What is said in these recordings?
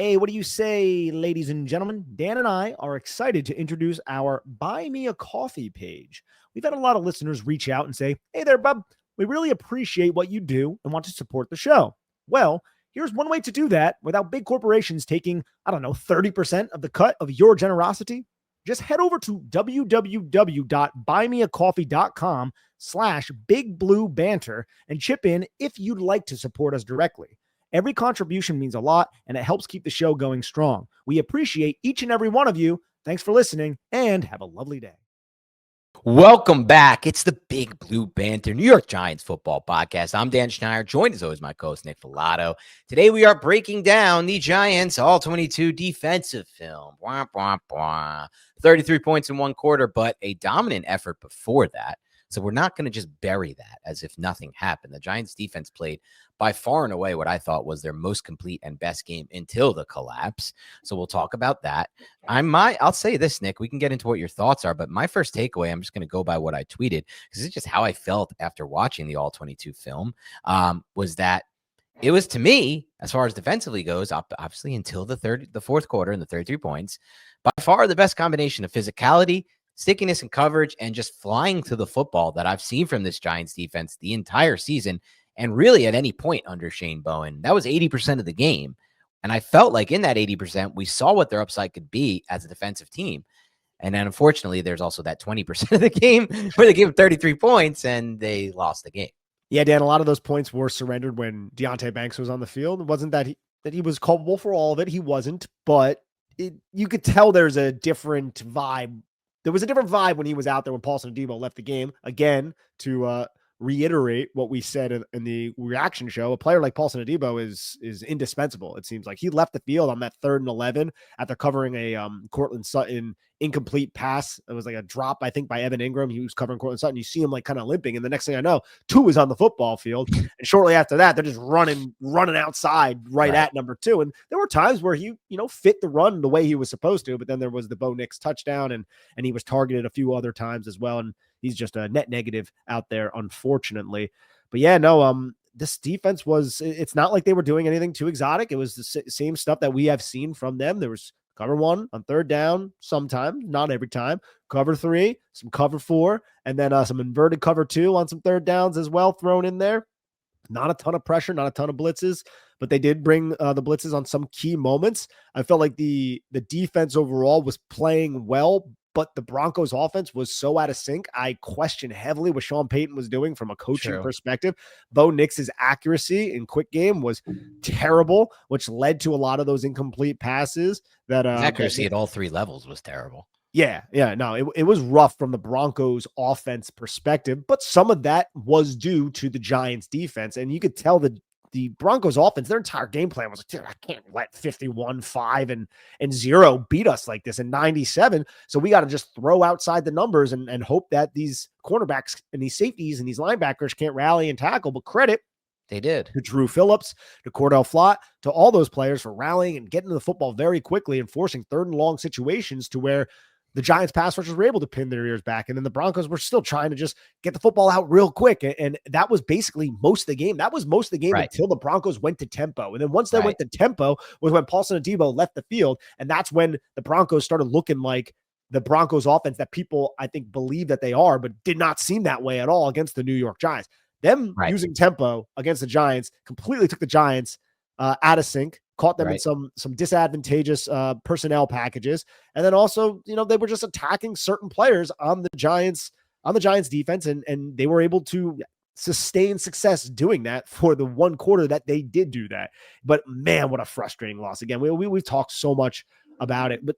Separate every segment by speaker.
Speaker 1: Hey, what do you say, ladies and gentlemen? Dan and I are excited to introduce our Buy Me a Coffee page. We've had a lot of listeners reach out and say, hey there, bub, we really appreciate what you do and want to support the show. Well, here's one way to do that without big corporations taking, 30% of the cut of your generosity. Just head over to www.buymeacoffee.com/bigbluebanter and chip in if you'd like to support us directly. Every contribution means a lot, and it helps keep the show going strong. We appreciate each and every one of you. Thanks for listening, and have a lovely day.
Speaker 2: Welcome back. It's the Big Blue Banter New York Giants football podcast. I'm Dan Schneider, joined as always my co-host Nick Filato. Today we are breaking down the Giants All-22 defensive film. 33 points in one quarter, but a dominant effort before that. So we're not going to just bury that as if nothing happened. The Giants defense played by far and away what I thought was their most complete and best game until the collapse. So we'll talk about that. I'll say this, Nick, we can get into what your thoughts are, but my first takeaway, I'm just going to go by what I tweeted because it's just how I felt after watching the All-22 film, was that it was, to me, as far as defensively goes, obviously until the fourth quarter and the 33 points, by far the best combination of physicality, stickiness and coverage, and just flying to the football that I've seen from this Giants defense the entire season, and really at any point under Shane Bowen. That was 80% of the game. And I felt like in that 80%, we saw what their upside could be as a defensive team. And then unfortunately, there's also that 20% of the game where they gave them 33 points and they lost the game.
Speaker 1: Yeah, Dan, a lot of those points were surrendered when Deonte Banks was on the field. It wasn't that he was culpable for all of it. He wasn't, but you could tell there's a different vibe. There was a different vibe when he was out there when Paulson Adebo left the game. Again, to reiterate what we said in the reaction show, a player like Paulson Adebo is indispensable. It seems like he left the field on that 3rd and 11 after covering a Cortland Sutton incomplete pass. It was like a drop, I think, by Evan Ingram. He was covering Cortland Sutton. You see him like kind of limping, and the next thing I know, Tua is on the football field. And shortly after that, they're just running outside right at number 2. And there were times where he, fit the run the way he was supposed to, but then there was the Bo Nix touchdown, and he was targeted a few other times as well. And he's just a net negative out there, unfortunately. But yeah, no, this defense it's not like they were doing anything too exotic. It was the same stuff that we have seen from them. There was cover 1 on 3rd down, sometimes, not every time. Cover 3, some cover 4, and then some inverted cover 2 on some 3rd downs as well thrown in there. Not a ton of pressure, not a ton of blitzes, but they did bring the blitzes on some key moments. I felt like the defense overall was playing well, but the Broncos offense was so out of sync. I question heavily what Sean Payton was doing from a coaching perspective. Bo Nix's accuracy in quick game was terrible, which led to a lot of those incomplete passes. His
Speaker 2: accuracy at all 3 levels was terrible.
Speaker 1: Yeah. No, it was rough from the Broncos offense perspective, but some of that was due to the Giants defense. And you could tell the Broncos offense, their entire game plan was like, dude, I can't let 51-5 and 0 beat us like this in 97. So we got to just throw outside the numbers and hope that these cornerbacks and these safeties and these linebackers can't rally and tackle. But credit,
Speaker 2: they did,
Speaker 1: to Drew Phillips, to Cor'Dale Flott, to all those players for rallying and getting to the football very quickly and forcing 3rd and long situations to where the Giants pass rushers were able to pin their ears back. And then the Broncos were still trying to just get the football out real quick. And that was basically most of the game. That was most of the game until the Broncos went to tempo. And then once they went to tempo was when Paulson Adebo left the field. And that's when the Broncos started looking like the Broncos offense that people, I think, believe that they are, but did not seem that way at all against the New York Giants. Them using tempo against the Giants completely took the Giants out of sync, caught them in some disadvantageous personnel packages. And then also, they were just attacking certain players on the Giants defense, and they were able to sustain success doing that for the one quarter that they did do that. But man, what a frustrating loss. Again, we've talked so much about it, but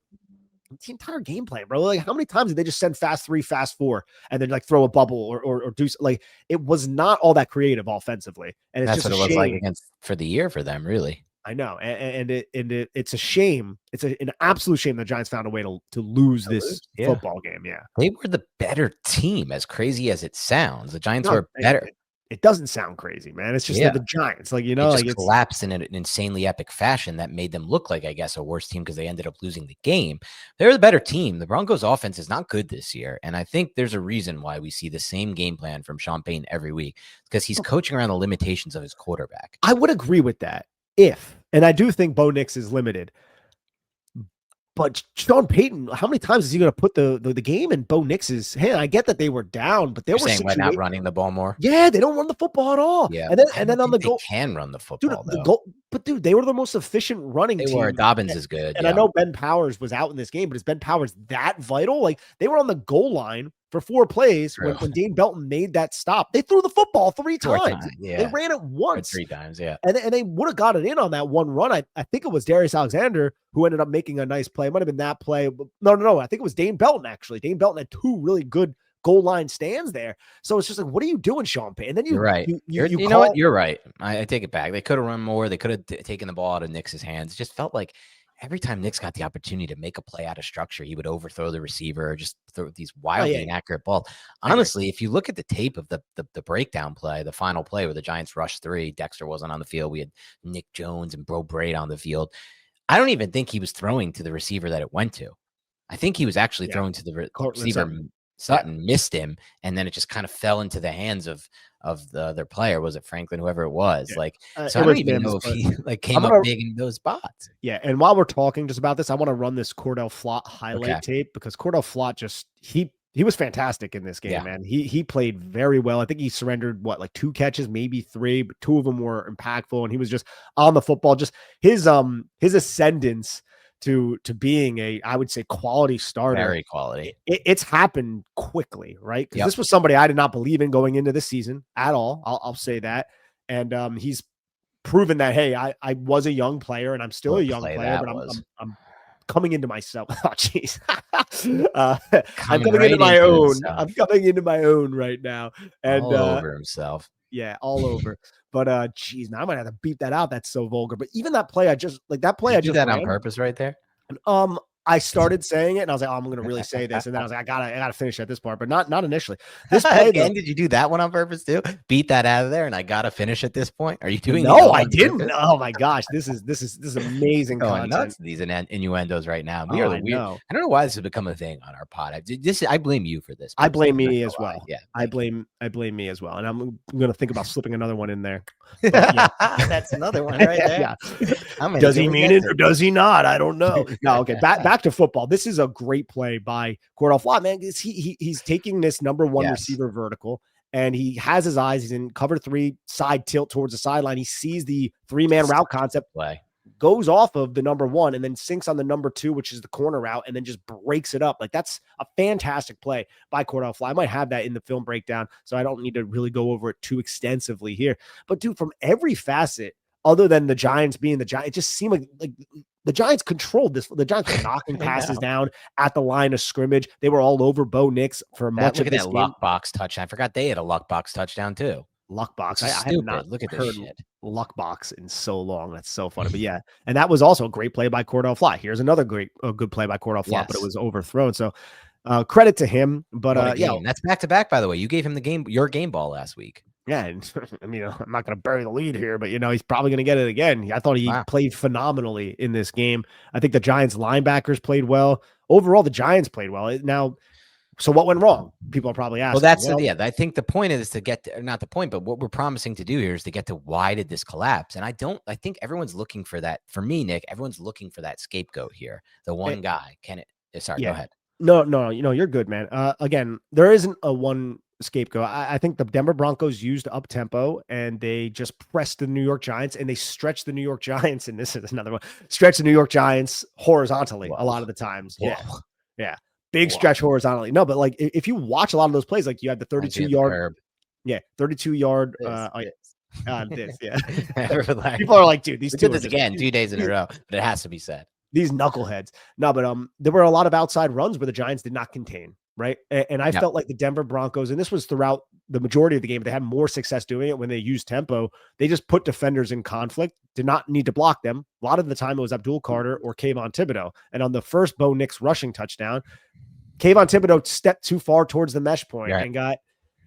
Speaker 1: the entire game plan, bro. Like, how many times did they just send fast 3, fast 4, and then like throw a bubble or do like, it was not all that creative offensively. And it's
Speaker 2: that's
Speaker 1: just
Speaker 2: what it was like for the year for them, really.
Speaker 1: I know. And it's a shame. It's an absolute shame the Giants found a way to lose this football game. Yeah.
Speaker 2: They were the better team, as crazy as it sounds. The Giants were better.
Speaker 1: It doesn't sound crazy, man. It's just that the Giants, like,
Speaker 2: it collapsed in an insanely epic fashion that made them look like, I guess, a worse team because they ended up losing the game. They're the better team. The Broncos offense is not good this year. And I think there's a reason why we see the same game plan from Sean Payton every week, because he's coaching around the limitations of his quarterback.
Speaker 1: I would agree with that. and I do think Bo Nix is limited. But Sean Payton, how many times is he going to put the game in Bo Nix's hand? I get that they were down, but there
Speaker 2: You're
Speaker 1: were
Speaker 2: saying we're not
Speaker 1: situations.
Speaker 2: running the ball more?
Speaker 1: Yeah, they don't run the football at all.
Speaker 2: Yeah.
Speaker 1: And then
Speaker 2: I
Speaker 1: and
Speaker 2: don't
Speaker 1: then on the
Speaker 2: think they
Speaker 1: goal,
Speaker 2: can run the
Speaker 1: dude,
Speaker 2: football,
Speaker 1: the
Speaker 2: though.
Speaker 1: goal. But dude, they were the most efficient running
Speaker 2: They
Speaker 1: team.
Speaker 2: were. Dobbins is good.
Speaker 1: And I know Ben Powers was out in this game, but is Ben Powers that vital? Like they were on the goal line for 4 plays when Dane Belton made that stop. They threw the football 3 times.
Speaker 2: Yeah.
Speaker 1: They ran it once.
Speaker 2: 3 times, yeah.
Speaker 1: And they would have got it in on that one run. I think it was Darius Alexander who ended up making a nice play. It might have been that play. No. I think it was Dane Belton, actually. Dane Belton had 2 really good goal line stands there. So it's just like, what are you doing, Sean Payton? And then
Speaker 2: you're right. You know what? You're right. I take it back. They could have run more. They could have taken the ball out of Nix's hands. It just felt like every time Nix got the opportunity to make a play out of structure, he would overthrow the receiver or just throw these wildly inaccurate balls. Honestly, if you look at the tape of the breakdown play, the final play where the Giants rushed 3, Dexter wasn't on the field. We had Nick Jones and Bro Braid on the field. I don't even think he was throwing to the receiver that it went to. I think he was actually throwing to the receiver. Sutton missed him, and then it just kind of fell into the hands of the other player. Was it Franklin, whoever it was?
Speaker 1: Yeah.
Speaker 2: Like, so I don't even know if he came up big in those spots.
Speaker 1: Yeah, and while we're talking just about this, I want to run this Cor'Dale Flott highlight tape because Cor'Dale Flott just he was fantastic in this game, man. He played very well. I think he surrendered 2 catches, maybe 3, but 2 of them were impactful, and he was just on the football. Just his ascendance to being I would say quality starter.
Speaker 2: Very quality.
Speaker 1: It's happened quickly, right? Because this was somebody I did not believe in going into this season at all. I'll say that. And he's proven that, hey, I was a young player and I'm still a young player, but I'm coming into myself. Oh, jeez. I'm coming into my own. I'm coming into my own right now. And
Speaker 2: all over himself.
Speaker 1: Yeah, all over. But geez, now I might have to beep that out. That's so vulgar. But even that play, I just did that
Speaker 2: on purpose right there.
Speaker 1: I started saying it and I was like, oh, I'm going to really say this. And then I was like, I gotta finish at this part, but not initially. This play
Speaker 2: again, did you do that one on purpose too? Beat that out of there. And I got to finish at this point. Are you doing?
Speaker 1: No, I didn't. Purpose? Oh my gosh. This is amazing content.
Speaker 2: Nuts, these innuendos right now. We are the weird. I don't know why this has become a thing on our pod. I blame you for this.
Speaker 1: I blame me as well. Yeah. I blame me as well. And I'm going to think about slipping another one in there. But, yeah.
Speaker 2: That's another one right there.
Speaker 1: Yeah. Does he mean it or does he not? I don't know. No. Okay. Back to football. This is a great play by Cor'Dale Flott, man. He's taking this number 1 receiver vertical, and he has his eyes. He's in cover 3, side tilt towards the sideline. He sees the 3-man route concept play, goes off of the number 1, and then sinks on the number 2, which is the corner route, and then just breaks it up. Like, that's a fantastic play by Cor'Dale Flott. I might have that in the film breakdown, so I don't need to really go over it too extensively here. But dude, from every facet, other than the Giants being the Giants, it just seemed like the Giants controlled this. The Giants were knocking passes down at the line of scrimmage. They were all over Bo Nix for much of this game.
Speaker 2: Luck box touchdown. I forgot they had a luck box touchdown too.
Speaker 1: Luck box.
Speaker 2: I have not look at this shit.
Speaker 1: Luck box in so long. That's so funny. But yeah, and that was also a great play by Cor'Dale Flott. Here's another good play by Cor'Dale Flott, but it was overthrown. So credit to him. But yeah,
Speaker 2: that's back to back. By the way, you gave him your game ball last week.
Speaker 1: Yeah, and I mean, I'm not going to bury the lead here, but he's probably going to get it again. I thought he played phenomenally in this game. I think the Giants linebackers played well. Overall, the Giants played well. Now, so what went wrong? People are probably asking.
Speaker 2: Well, I think the point is to get to, not the point, but what we're promising to do here is to get to why did this collapse? And I think everyone's looking for that. For me, Nick, everyone's looking for that scapegoat here. The one guy. Go ahead.
Speaker 1: No, you're good, man. Again, there isn't a one scapegoat. I think the Denver Broncos used up tempo and they just pressed the New York Giants and they stretched the New York Giants. And this is another one, stretch the New York Giants horizontally a lot of the times. Yeah. Big stretch horizontally. No, but like if you watch a lot of those plays, like you had the 32-yard, 32-yard. People are like, dude, these two
Speaker 2: did this again 2 days in a row, but it has to be said.
Speaker 1: These knuckleheads. No, but there were a lot of outside runs where the Giants did not contain. Right. And I felt like the Denver Broncos, and this was throughout the majority of the game, but they had more success doing it when they used tempo. They just put defenders in conflict, did not need to block them. A lot of the time it was Abdul Carter or Kayvon Thibodeau. And on the first Bo Nix rushing touchdown, Kayvon Thibodeau stepped too far towards the mesh point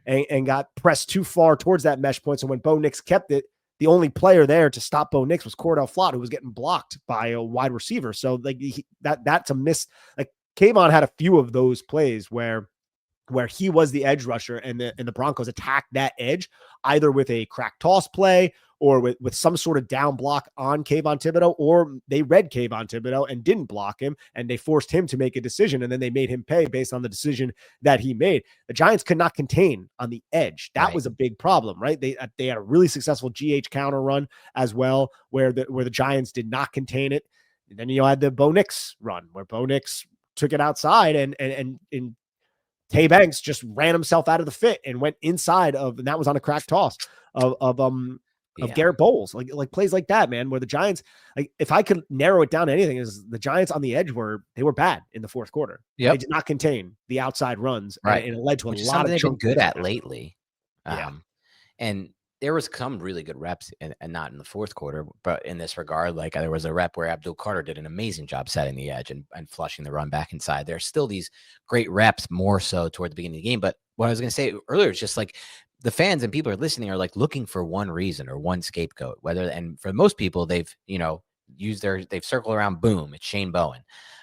Speaker 1: and got pressed too far towards that mesh point. So when Bo Nix kept it, the only player there to stop Bo Nix was Cor'Dale Flott, who was getting blocked by a wide receiver. So like that's a miss. Like, Kayvon had a few of those plays where he was the edge rusher and the Broncos attacked that edge either with a crack toss play or with some sort of down block on Kayvon Thibodeau, or they read Kayvon Thibodeau and didn't block him, and they forced him to make a decision, and then they made him pay based on the decision that he made. The Giants could not contain on the edge. That was a big problem, right? They had a really successful GH counter run as well, where the Giants did not contain it. And then you had the Bo Nix run, where Bo Nix took it outside, and Tay Banks just ran himself out of the fit and went inside of, and that was on a crack toss of Garrett Bowles, like plays like that, man, where the Giants, like, if I could narrow it down to anything, is the Giants on the edge were bad in the fourth quarter.
Speaker 2: Yep.
Speaker 1: They did not contain the outside runs,
Speaker 2: right?
Speaker 1: And it led to
Speaker 2: Which
Speaker 1: a
Speaker 2: is
Speaker 1: lot
Speaker 2: something
Speaker 1: of
Speaker 2: they've been good at lately. And there was some really good reps, and not in the fourth quarter, but in this regard, like there was a rep where Abdul Carter did an amazing job setting the edge and flushing the run back inside. There's still these great reps, more so toward the beginning of the game. But what I was going to say earlier is just like the fans and people are listening are like looking for one reason or one scapegoat, and for most people, they've circled around, boom, it's Shane Bowen.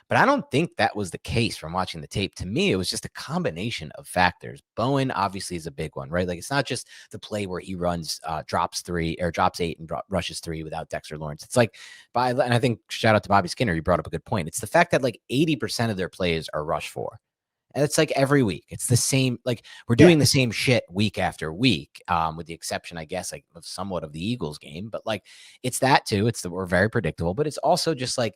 Speaker 2: But I don't think that was the case from watching the tape. To me, it was just a combination of factors. Bowen obviously is a big one, right? Like it's not just the play where he runs, drops 8 and rushes 3 without Dexter Lawrence. It's like, and I think shout out to Bobby Skinner, he brought up a good point. It's the fact that like 80% of their plays are rush 4. And it's like every week, it's the same, like we're doing the same shit week after week, with the exception, I guess, like of somewhat of the Eagles game. But like, it's that too. We're very predictable, but it's also just like,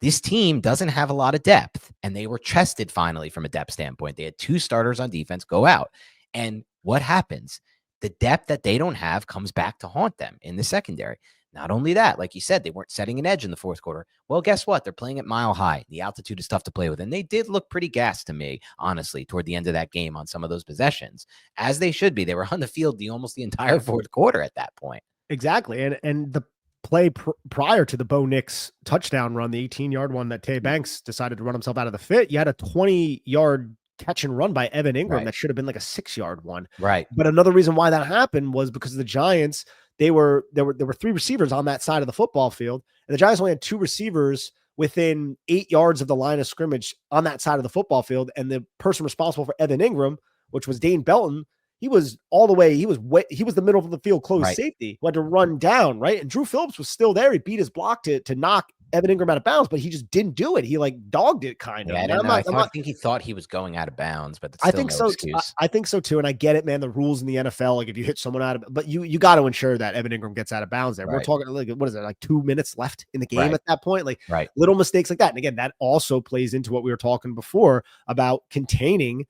Speaker 2: this team doesn't have a lot of depth, and they were chested finally from a depth standpoint. They had 2 starters on defense go out. And what happens? The depth that they don't have comes back to haunt them in the secondary. Not only that, like you said, they weren't setting an edge in the fourth quarter. Well, guess what? They're playing at Mile High. The altitude is tough to play with. And they did look pretty gassed to me, honestly, toward the end of that game on some of those possessions, as they should be. They were on the field almost the entire fourth quarter at that point.
Speaker 1: Exactly. And the play prior to the Bo Nix touchdown run, the 18-yard one that Tay Banks decided to run himself out of the fit, you had a 20-yard catch and run by Evan Ingram that should have been like a 6-yard one.
Speaker 2: Right.
Speaker 1: But another reason why that happened was because the Giants, there were 3 receivers on that side of the football field, and the Giants only had 2 receivers within 8 yards of the line of scrimmage on that side of the football field. And the person responsible for Evan Ingram, which was Dane Belton, he was all the way. He was the middle of the field closed safety who had to run down, right? And Drew Phillips was still there. He beat his block to knock Evan Ingram out of bounds, but he just didn't do it. He like dogged it kind of.
Speaker 2: I think he thought he was going out of bounds, but that's
Speaker 1: I think so. I think so too. And I get it, man. The rules in the NFL, like if you hit someone out of, but you got to ensure that Evan Ingram gets out of bounds there. We're talking like, what is it? Like 2 minutes left in the game at that point, like little mistakes like that. And again, that also plays into what we were talking before about containing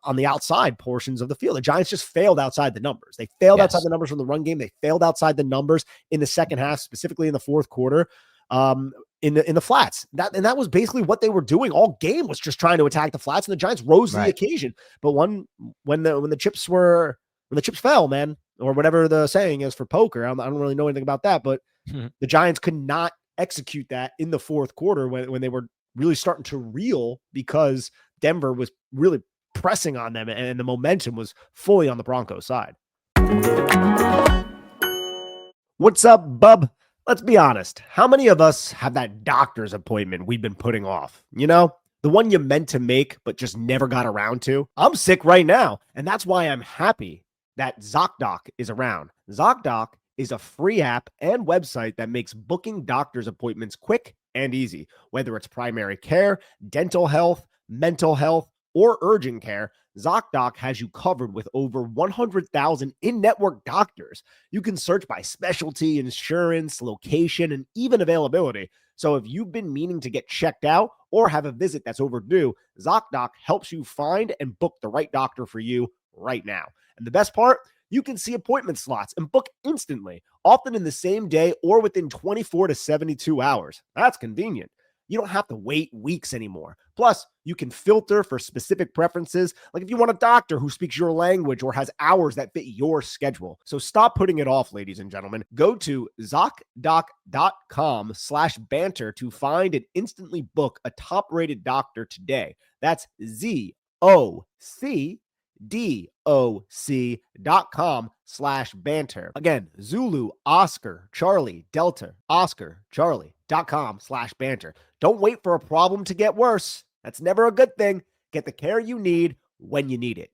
Speaker 1: on the outside portions of the field. The Giants just failed outside the numbers. They failed outside the numbers from the run game. They failed outside the numbers in the second half, specifically in the fourth quarter, in the flats. That was basically what they were doing all game, was just trying to attack the flats, and the Giants rose to the occasion. But when the chips fell, man, or whatever the saying is for poker, I don't really know anything about that, but the Giants could not execute that in the fourth quarter when they were really starting to reel, because Denver was really pressing on them, and the momentum was fully on the Broncos side. What's up, bub? Let's be honest. How many of us have that doctor's appointment we've been putting off? You know, the one you meant to make, but just never got around to? I'm sick right now, and that's why I'm happy that ZocDoc is around. ZocDoc is a free app and website that makes booking doctor's appointments quick and easy. Whether it's primary care, dental health, mental health, or urgent care, ZocDoc has you covered with over 100,000 in-network doctors. You can search by specialty, insurance, location, and even availability. So if you've been meaning to get checked out or have a visit that's overdue, ZocDoc helps you find and book the right doctor for you right now. And the best part, you can see appointment slots and book instantly, often in the same day or within 24 to 72 hours. That's convenient. You don't have to wait weeks anymore. Plus, you can filter for specific preferences, like if you want a doctor who speaks your language or has hours that fit your schedule. So stop putting it off, ladies and gentlemen. Go to ZocDoc.com/banter to find and instantly book a top-rated doctor today. That's ZocDoc.com/banter. Again, Zulu, Oscar, Charlie, Delta, Oscar, Charlie.com/banter. Don't wait for a problem to get worse. That's never a good thing. Get the care you need when you need it.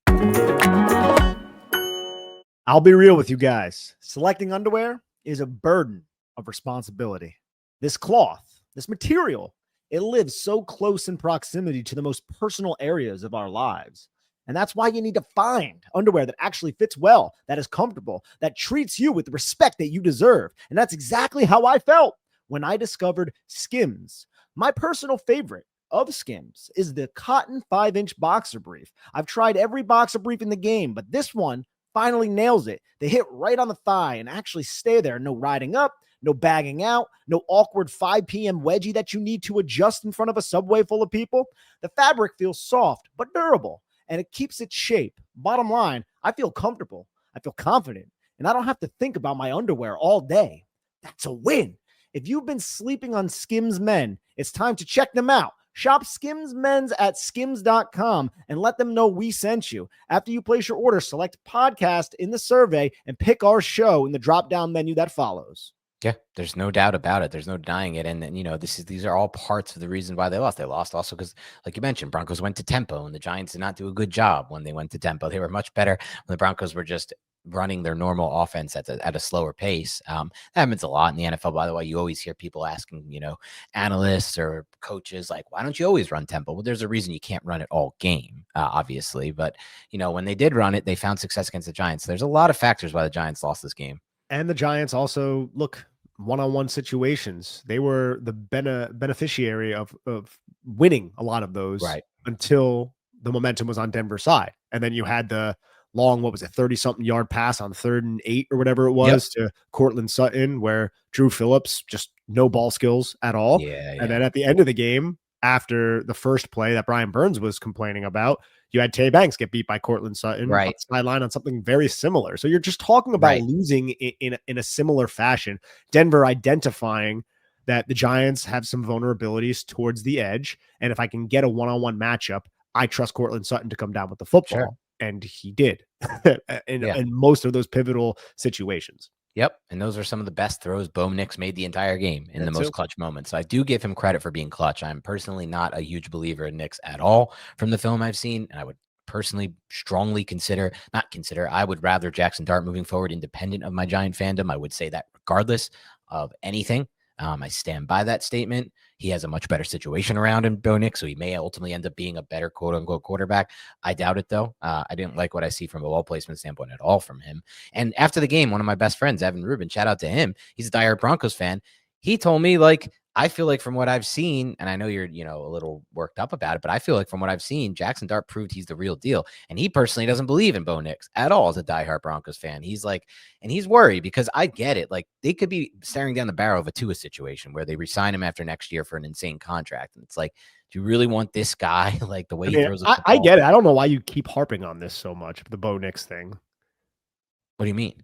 Speaker 1: I'll be real with you guys. Selecting underwear is a burden of responsibility. This cloth, this material, it lives so close in proximity to the most personal areas of our lives. And that's why you need to find underwear that actually fits well, that is comfortable, that treats you with the respect that you deserve. And that's exactly how I felt when I discovered Skims. My personal favorite of Skims is the cotton 5-inch boxer brief. I've tried every boxer brief in the game, but this one finally nails it. They hit right on the thigh and actually stay there. No riding up, no bagging out, no awkward 5 p.m. wedgie that you need to adjust in front of a subway full of people. The fabric feels soft but durable, and it keeps its shape. Bottom line, I feel comfortable. I feel confident, and I don't have to think about my underwear all day. That's a win. If you've been sleeping on Skims Men, it's time to check them out. Shop Skims Men's at skims.com and let them know we sent you. After you place your order, select podcast in the survey and pick our show in the drop-down menu that follows.
Speaker 2: Yeah, there's no doubt about it. There's no denying it. And you know, these are all parts of the reason why they lost. They lost also because, like you mentioned, Broncos went to tempo, and the Giants did not do a good job when they went to tempo. They were much better when the Broncos were just running their normal offense at a slower pace. That happens a lot in the NFL, by the way. You always hear people asking, analysts or coaches, like, why don't you always run tempo? Well, there's a reason you can't run it all game, obviously. But, when they did run it, they found success against the Giants. There's a lot of factors why the Giants lost this game.
Speaker 1: And the Giants also, look, one-on-one situations. They were the beneficiary of winning a lot of those until the momentum was on Denver's side. And then you had the long, 30-something yard pass on 3rd and 8 or whatever it was to Cortland Sutton, where Drew Phillips, just no ball skills at all. And then at the end of the game, after the first play that Brian Burns was complaining about, you had Deonte Banks get beat by Cortland Sutton on the sideline on something very similar. So you're just talking about losing in a similar fashion. Denver identifying that the Giants have some vulnerabilities towards the edge. And if I can get a one-on-one matchup, I trust Cortland Sutton to come down with the football.
Speaker 2: Sure.
Speaker 1: And he did in most of those pivotal situations.
Speaker 2: Yep. And those are some of the best throws Bo Nix made the entire game in the most clutch moments. So I do give him credit for being clutch. I'm personally not a huge believer in Nix at all from the film I've seen. And I would personally strongly I would rather Jackson Dart moving forward, independent of my Giant fandom. I would say that regardless of anything. I stand by that statement. He has a much better situation around him, Bo Nix, so he may ultimately end up being a better quote-unquote quarterback. I doubt it, though. I didn't like what I see from a ball placement standpoint at all from him. And after the game, one of my best friends, Evan Rubin, shout out to him. He's a diehard Broncos fan. He told me, I feel like from what I've seen, and I know you're, a little worked up about it, but I feel like from what I've seen, Jackson Dart proved he's the real deal. And he personally doesn't believe in Bo Nix at all as a diehard Broncos fan. He's and he's worried because I get it. They could be staring down the barrel of a Tua situation where they resign him after next year for an insane contract. And it's do you really want this guy? The way he throws the football?
Speaker 1: I get it. I don't know why you keep harping on this so much, the Bo Nix thing.
Speaker 2: What do you mean?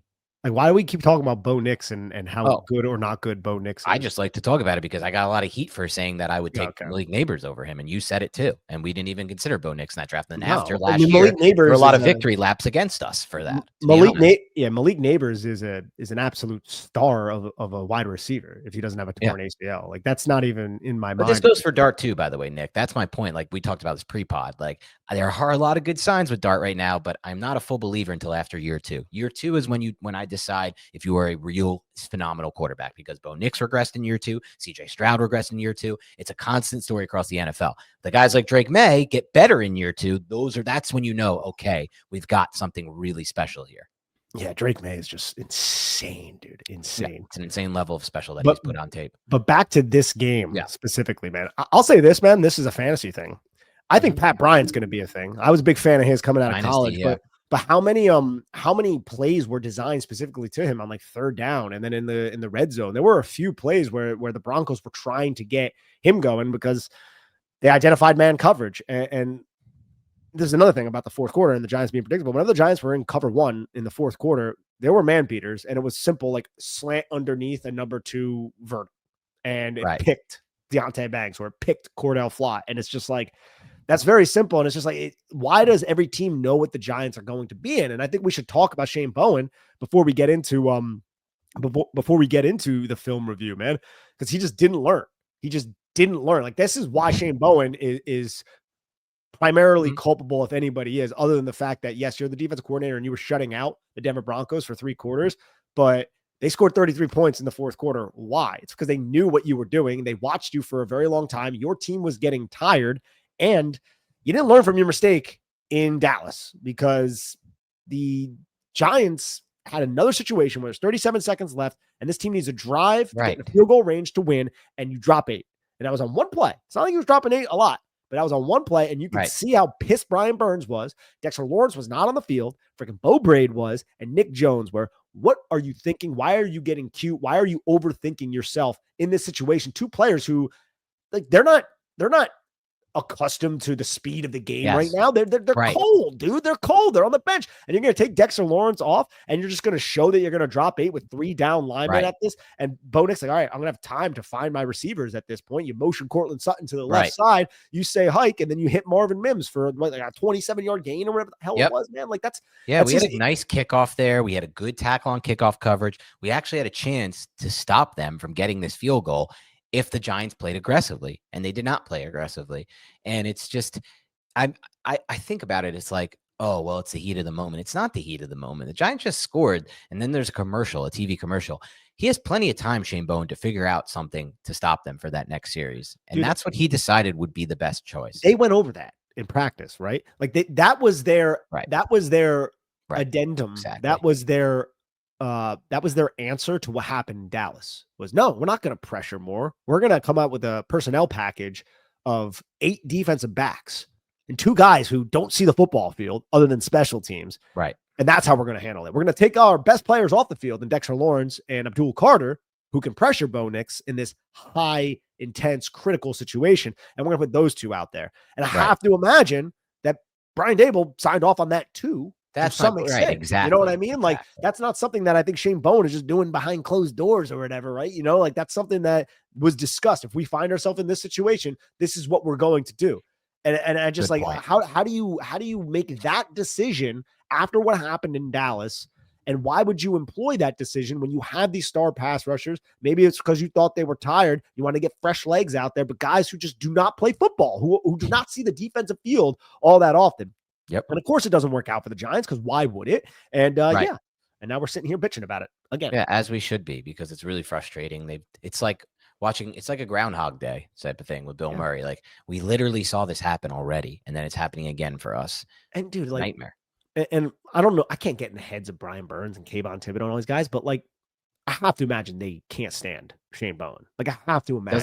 Speaker 1: Why do we keep talking about Bo Nix and how good or not good Bo Nix is?
Speaker 2: I just like to talk about it because I got a lot of heat for saying that I would take Malik Neighbors over him, and you said it too. And we didn't even consider Bo Nix in that draft. And after last year, there were a lot of victory laps against us for that.
Speaker 1: Malik Neighbors is an absolute star of a wide receiver if he doesn't have a torn ACL. That's not even in my mind.
Speaker 2: But this goes for Dart too, by the way, Nick. That's my point. We talked about this pre-pod. There are a lot of good signs with Dart right now, but I'm not a full believer until after year 2. Year 2 is when I decide if you are a real phenomenal quarterback, because Bo Nix regressed in year 2, CJ Stroud regressed in year 2. It's a constant story across the NFL. The guys like Drake May get better in year 2. That's when okay, we've got something really special here.
Speaker 1: Yeah, Drake May is just insane, dude. Insane.
Speaker 2: Yeah, it's an insane level of special that he's put on tape.
Speaker 1: But back to this game specifically, man. I'll say this, man. This is a fantasy thing. I think Pat Bryant's going to be a thing. I was a big fan of his coming out of college, but how many plays were designed specifically to him on 3rd down and then in the red zone? There were a few plays where the Broncos were trying to get him going because they identified man coverage. And there's another thing about the fourth quarter and the Giants being predictable. Whenever the Giants were in cover 1 in the fourth quarter, there were man beaters, and it was simple, slant underneath a number 2 vert, and it picked Deonte Banks or it picked Cor'Dale Flott, and it's just that's very simple. And it's just why does every team know what the Giants are going to be in? And I think we should talk about Shane Bowen before we get into the film review, man, because he just didn't learn. This is why Shane Bowen is primarily culpable, if anybody is, other than the fact that, yes, you're the defensive coordinator and you were shutting out the Denver Broncos for 3 quarters, but they scored 33 points in the fourth quarter. Why? It's because they knew what you were doing. They watched you for a very long time. Your team was getting tired, and you didn't learn from your mistake in Dallas because the Giants had another situation where there's 37 seconds left, and this team needs a drive to get in the field goal range to win, and you drop 8. And that was on one play. It's not like he was dropping 8 a lot, but that was on one play, and you could see how pissed Brian Burns was. Dexter Lawrence was not on the field. Freaking Bo Braid was, and Nick Jones were. What are you thinking? Why are you getting cute? Why are you overthinking yourself in this situation? 2 players who, like, they're not accustomed to the speed of the game right now. They're cold, dude. They're cold. They're on the bench. And you're going to take Dexter Lawrence off, and you're just going to show that you're going to drop 8 with 3 down linemen at this. And Bo Nix like, all right, I'm going to have time to find my receivers at this point. You motion Cortland Sutton to the left side. You say hike, and then you hit Marvin Mims for like a 27-yard gain or whatever the hell it was, man. Like that's
Speaker 2: we had a nice kickoff there. We had a good tackle on kickoff coverage. We actually had a chance to stop them from getting this field goal if the Giants played aggressively, and they did not play aggressively. And it's just, I think about it. It's like, oh, well, it's the heat of the moment. It's not the heat of the moment. The Giants just scored, and then there's a commercial, a TV commercial. He has plenty of time, Shane Bowen, to figure out something to stop them for that next series. And that's what he decided would be the best choice.
Speaker 1: They went over that in practice, right? Like that was their addendum.
Speaker 2: Exactly.
Speaker 1: That was their answer to what happened in Dallas. Was no, we're not going to pressure more. We're going to come out with a personnel package of 8 defensive backs and 2 guys who don't see the football field other than special teams.
Speaker 2: Right.
Speaker 1: And that's how we're going to handle it. We're going to take our best players off the field, and Dexter Lawrence and Abdul Carter, who can pressure Bo Nix in this high, intense, critical situation. And we're going to put those 2 out there. And I have to imagine that Brian Daboll signed off on that too.
Speaker 2: That's
Speaker 1: some extent.
Speaker 2: Right, exactly.
Speaker 1: You know what I mean? Like, that's not something that I think Shane Bowen is just doing behind closed doors or whatever, right? You know, like that's something that was discussed. If we find ourselves in this situation, this is what we're going to do. And I just like, how do you make that decision after what happened in Dallas? And why would you employ that decision when you have these star pass rushers? Maybe it's because you thought they were tired. You want to get fresh legs out there, but guys who just do not play football, who do not see the defensive field all that often.
Speaker 2: Yep.
Speaker 1: And of course it doesn't work out for the Giants, because why would it? And and now we're sitting here bitching about it again.
Speaker 2: Yeah, as we should be, because it's really frustrating. It's like a Groundhog Day type of thing with Bill Murray. Like, we literally saw this happen already, and then it's happening again for us.
Speaker 1: And dude, like,
Speaker 2: nightmare.
Speaker 1: And I don't know, I can't get in the heads of Brian Burns and Kayvon Thibodeau and all these guys, but like, I have to imagine they can't stand Shane Bowen. Like, I have to imagine.
Speaker 2: It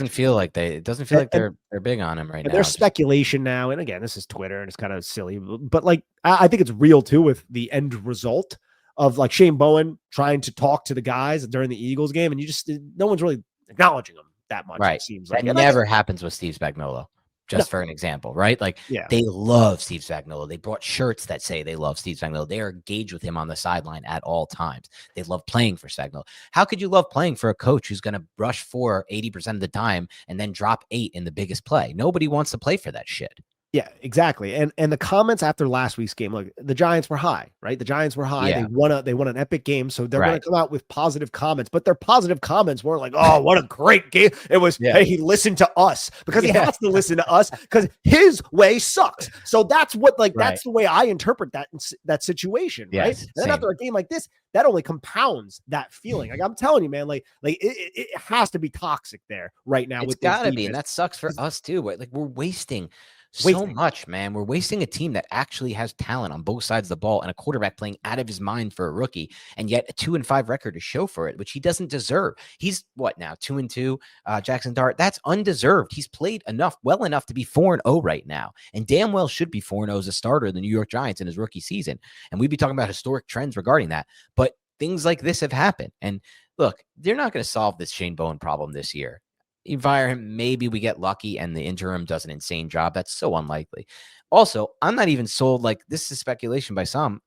Speaker 2: doesn't feel like they're big on him right now.
Speaker 1: There's speculation now, and again, this is Twitter, and it's kind of silly, but like, I think it's real too with the end result of like Shane Bowen trying to talk to the guys during the Eagles game, and no one's really acknowledging them that much.
Speaker 2: Right.
Speaker 1: It seems like
Speaker 2: that never happens with Steve Spagnuolo. Just for an example, right? Like, they love Steve Spagnuolo. They brought shirts that say they love Steve Spagnuolo. They are engaged with him on the sideline at all times. They love playing for Spagnuolo. How could you love playing for a coach who's going to rush 4 80% of the time and then drop 8 in the biggest play? Nobody wants to play for that shit.
Speaker 1: Yeah, exactly. And the comments after last week's game, look, the Giants were high, right? The Giants were high.
Speaker 2: Yeah.
Speaker 1: They won an epic game, so they're going to come out with positive comments. But their positive comments weren't like, "Oh, what a great game!" It was, "Hey, he listened to us," because he has to listen to us because his way sucks. So that's what, like, that's the way I interpret that situation, right? And then after a game like this, that only compounds that feeling. Like, I'm telling you, man, like it has to be toxic there right now.
Speaker 2: It's got to be, and that sucks for us too. But like, we're wasting so much, man. We're wasting a team that actually has talent on both sides of the ball, and a quarterback playing out of his mind for a rookie, and yet a 2-5 record to show for it, which he doesn't deserve. He's what now, 2-2? Jackson Dart, that's undeserved. He's played well enough to be 4-0 right now, and damn well should be 4-0 as a starter in the New York Giants in his rookie season. And we'd be talking about historic trends regarding that, but things like this have happened. And look, they're not going to solve this Shane Bowen problem this year. You fire him, maybe we get lucky and the interim does an insane job. That's so unlikely. Also, I'm not even sold. Like, this is speculation by some.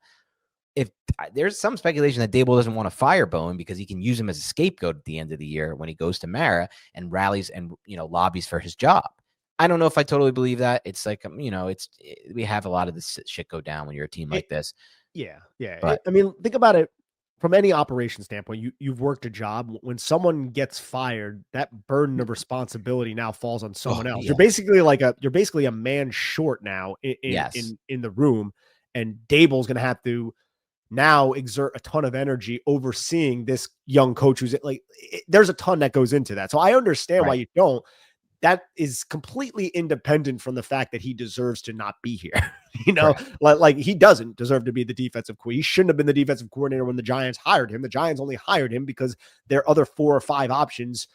Speaker 2: If there's some speculation that Daboll doesn't want to fire Bowen because he can use him as a scapegoat at the end of the year when he goes to Mara and rallies and, lobbies for his job. I don't know if I totally believe that. It's like, we have a lot of this shit go down when you're a team like this.
Speaker 1: Yeah.
Speaker 2: But,
Speaker 1: I mean, think about it from any operation standpoint, you've worked a job. When someone gets fired, that burden of responsibility now falls on someone else.
Speaker 2: Yeah.
Speaker 1: You're basically a man short now
Speaker 2: Yes.
Speaker 1: in the room, and Dable's going to have to now exert a ton of energy overseeing this young coach who's like, there's a ton that goes into that. So I understand why
Speaker 2: Right.
Speaker 1: you don't. That is completely independent from the fact that he deserves to not be here.
Speaker 2: Correct.
Speaker 1: Like he doesn't deserve to be the defensive coordinator. He shouldn't have been the defensive coordinator when the Giants hired him. The Giants only hired him because their other 4 or 5 options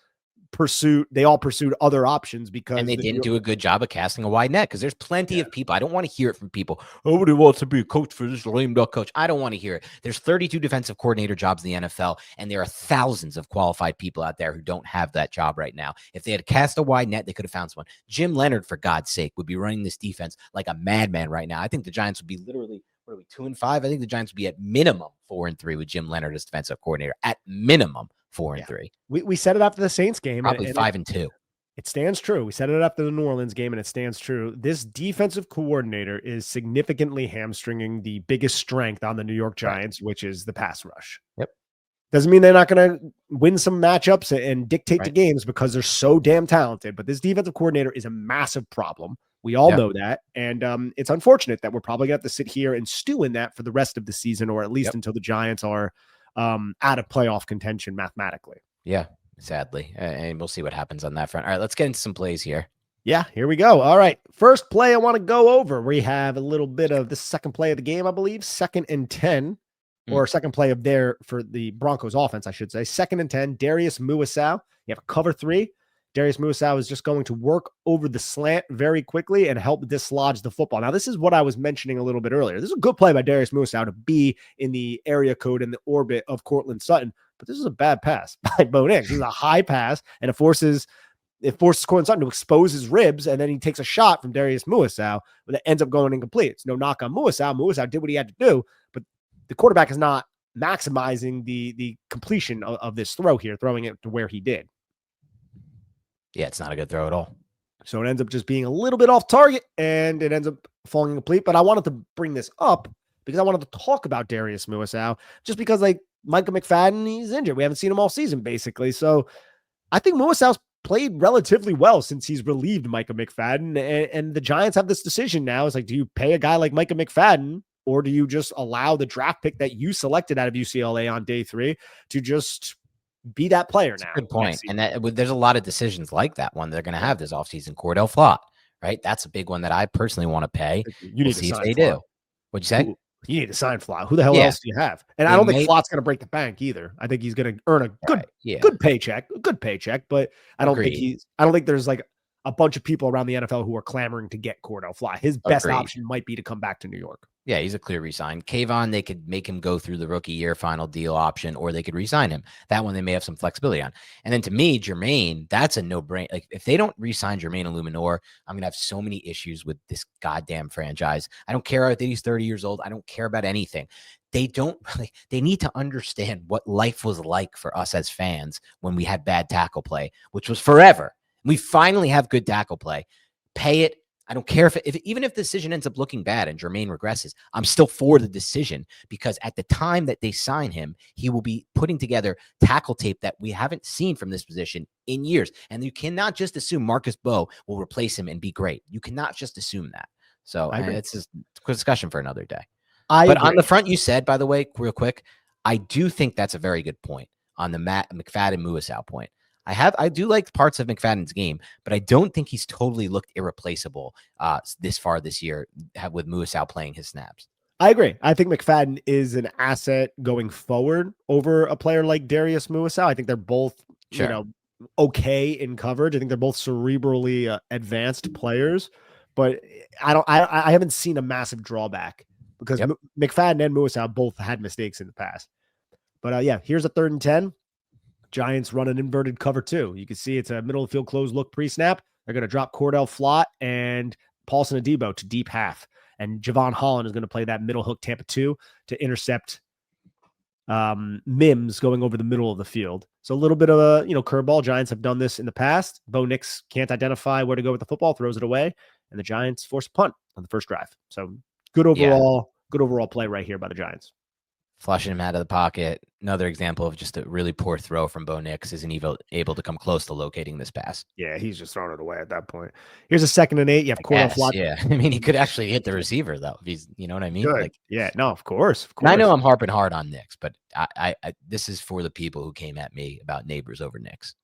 Speaker 1: they all pursued other options because
Speaker 2: And they didn't do a good job of casting a wide net because there's plenty of people. I don't want to hear it from people. Nobody wants to be a coach for this lame duck coach. I don't want to hear it. There's 32 defensive coordinator jobs in the NFL, and there are thousands of qualified people out there who don't have that job right now. If they had cast a wide net, they could have found someone. Jim Leonard, for God's sake, would be running this defense like a madman right now. I think the Giants would be literally, what are we, 2-5? I think the Giants would be at minimum 4-3 with Jim Leonard as defensive coordinator. At minimum 4-3.
Speaker 1: We said it after the Saints game.
Speaker 2: Probably 5-2.
Speaker 1: It stands true. We said it after the New Orleans game, and it stands true. This defensive coordinator is significantly hamstringing the biggest strength on the New York Giants, which is the pass rush.
Speaker 2: Yep.
Speaker 1: Doesn't mean they're not going to win some matchups and dictate the games because they're so damn talented. But this defensive coordinator is a massive problem. We all know that. And it's unfortunate that we're probably going to have to sit here and stew in that for the rest of the season, or at least until the Giants are out of playoff contention mathematically.
Speaker 2: Yeah, sadly. And we'll see what happens on that front. All right, let's get into some plays here.
Speaker 1: Yeah, here we go. All right. First play I want to go over. We have a little bit of the second play of the game, I believe. 2nd and 10, or second play of for the Broncos offense, I should say. 2nd and 10, Darius Muasau. You have a cover 3. Darius Muasau is just going to work over the slant very quickly and help dislodge the football. Now, this is what I was mentioning a little bit earlier. This is a good play by Darius Muasau to be in the area code and the orbit of Cortland Sutton, but this is a bad pass by Bo Nix. This is a high pass, and it forces Cortland Sutton to expose his ribs, and then he takes a shot from Darius Muasau, but it ends up going incomplete. It's no knock on Muasau. Muasau did what he had to do, but the quarterback is not maximizing the completion of this throw here, throwing it to where he did.
Speaker 2: Yeah, it's not a good throw at all.
Speaker 1: So it ends up just being a little bit off target, and it ends up falling incomplete. But I wanted to bring this up because I wanted to talk about Darius Muasau, just because like Micah McFadden, he's injured. We haven't seen him all season, basically. So I think Muasau's played relatively well since he's relieved Micah McFadden. And the Giants have this decision now. It's like, do you pay a guy like Micah McFadden, or do you just allow the draft pick that you selected out of UCLA on day 3 to just be that player now?
Speaker 2: Good point. And there's a lot of decisions like that one they're going to have this offseason. Cor'Dale Flott, right? That's a big one that I personally want to pay.
Speaker 1: You need to see
Speaker 2: if they do. What'd you say?
Speaker 1: You need to sign Flott. Who the hell else do you have? And I don't think Flott's going to break the bank either. I think he's going to earn a good paycheck, but I don't think there's like a bunch of people around the NFL who are clamoring to get Cor'Dale Flott. His best option might be to come back to New York.
Speaker 2: Yeah, he's a clear resign. Kayvon, they could make him go through the rookie year final deal option, or they could resign him. That one they may have some flexibility on. And then to me, Jermaine, that's a no-brainer. Like if they don't resign Jermaine Illuminor, I'm gonna have so many issues with this goddamn franchise. I don't care that he's 30 years old. I don't care about anything. They need to understand what life was like for us as fans when we had bad tackle play, which was forever. We finally have good tackle play. Pay it. I don't care even if the decision ends up looking bad and Jermaine regresses, I'm still for the decision, because at the time that they sign him, he will be putting together tackle tape that we haven't seen from this position in years. And you cannot just assume Marcus Bowe will replace him and be great. You cannot just assume that. So it's just a discussion for another day. But on the front, you said, by the way, real quick, I do think that's a very good point on the McFadden Muasau point. I do like parts of McFadden's game, but I don't think he's totally looked irreplaceable this far this year with Muasau playing his snaps.
Speaker 1: I agree. I think McFadden is an asset going forward over a player like Darius Muasau. I think they're both, okay in coverage. I think they're both cerebrally advanced players, but I haven't seen a massive drawback because McFadden and Muasau both had mistakes in the past. But here's a 3rd and 10. Giants run an inverted cover 2. You can see it's a middle of the field close look pre-snap. They're going to drop Cor'Dale Flott and Paulson Adebo to deep half. And Javon Holland is going to play that middle hook Tampa 2 to intercept Mims going over the middle of the field. So a little bit of a curveball. Giants have done this in the past. Bo Nix can't identify where to go with the football, throws it away, and the Giants force a punt on the first drive. So good overall play right here by the Giants.
Speaker 2: flushing him out of the pocket. Another example of just a really poor throw from Bo Nix. Isn't even able to come close to locating this pass.
Speaker 1: Yeah, he's just throwing it away at that point. Here's a 2nd and 8. You have Cor'Dale
Speaker 2: Yes,
Speaker 1: Flott.
Speaker 2: yeah. I mean, he could actually hit the receiver though. If he's, you know what I mean?
Speaker 1: Good.
Speaker 2: Like,
Speaker 1: Yeah, no, of course.
Speaker 2: and I know I'm harping hard on Nix, but I this is for the people who came at me about Neighbors over Nix.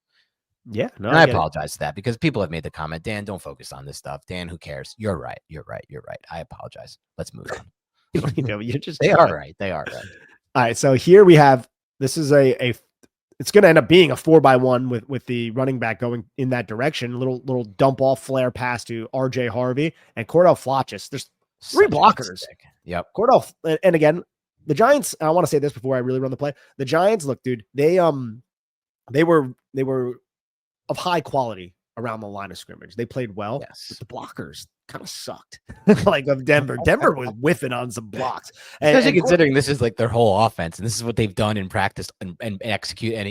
Speaker 1: Yeah, no,
Speaker 2: and I apologize for that because people have made the comment, Dan, don't focus on this stuff. Dan, who cares? You're right. You're right. You're right. I apologize. Let's move on.
Speaker 1: You're just
Speaker 2: they are right. They are right.
Speaker 1: All right. So here we have, this is it's going to end up being a 4x1 with the running back going in that direction. Little dump off flare pass to RJ Harvey and Cor'Dale Flott. There's 3 blockers.
Speaker 2: Yep.
Speaker 1: Cor'Dale, and again, the Giants, I want to say this before I really run the play. The Giants, look, dude, they were of high quality around the line of scrimmage. They played well.
Speaker 2: Yes.
Speaker 1: But the blockers kind of sucked. Like of Denver. Denver was whiffing on some blocks.
Speaker 2: Especially considering this is like their whole offense, and this is what they've done in practice and execute and,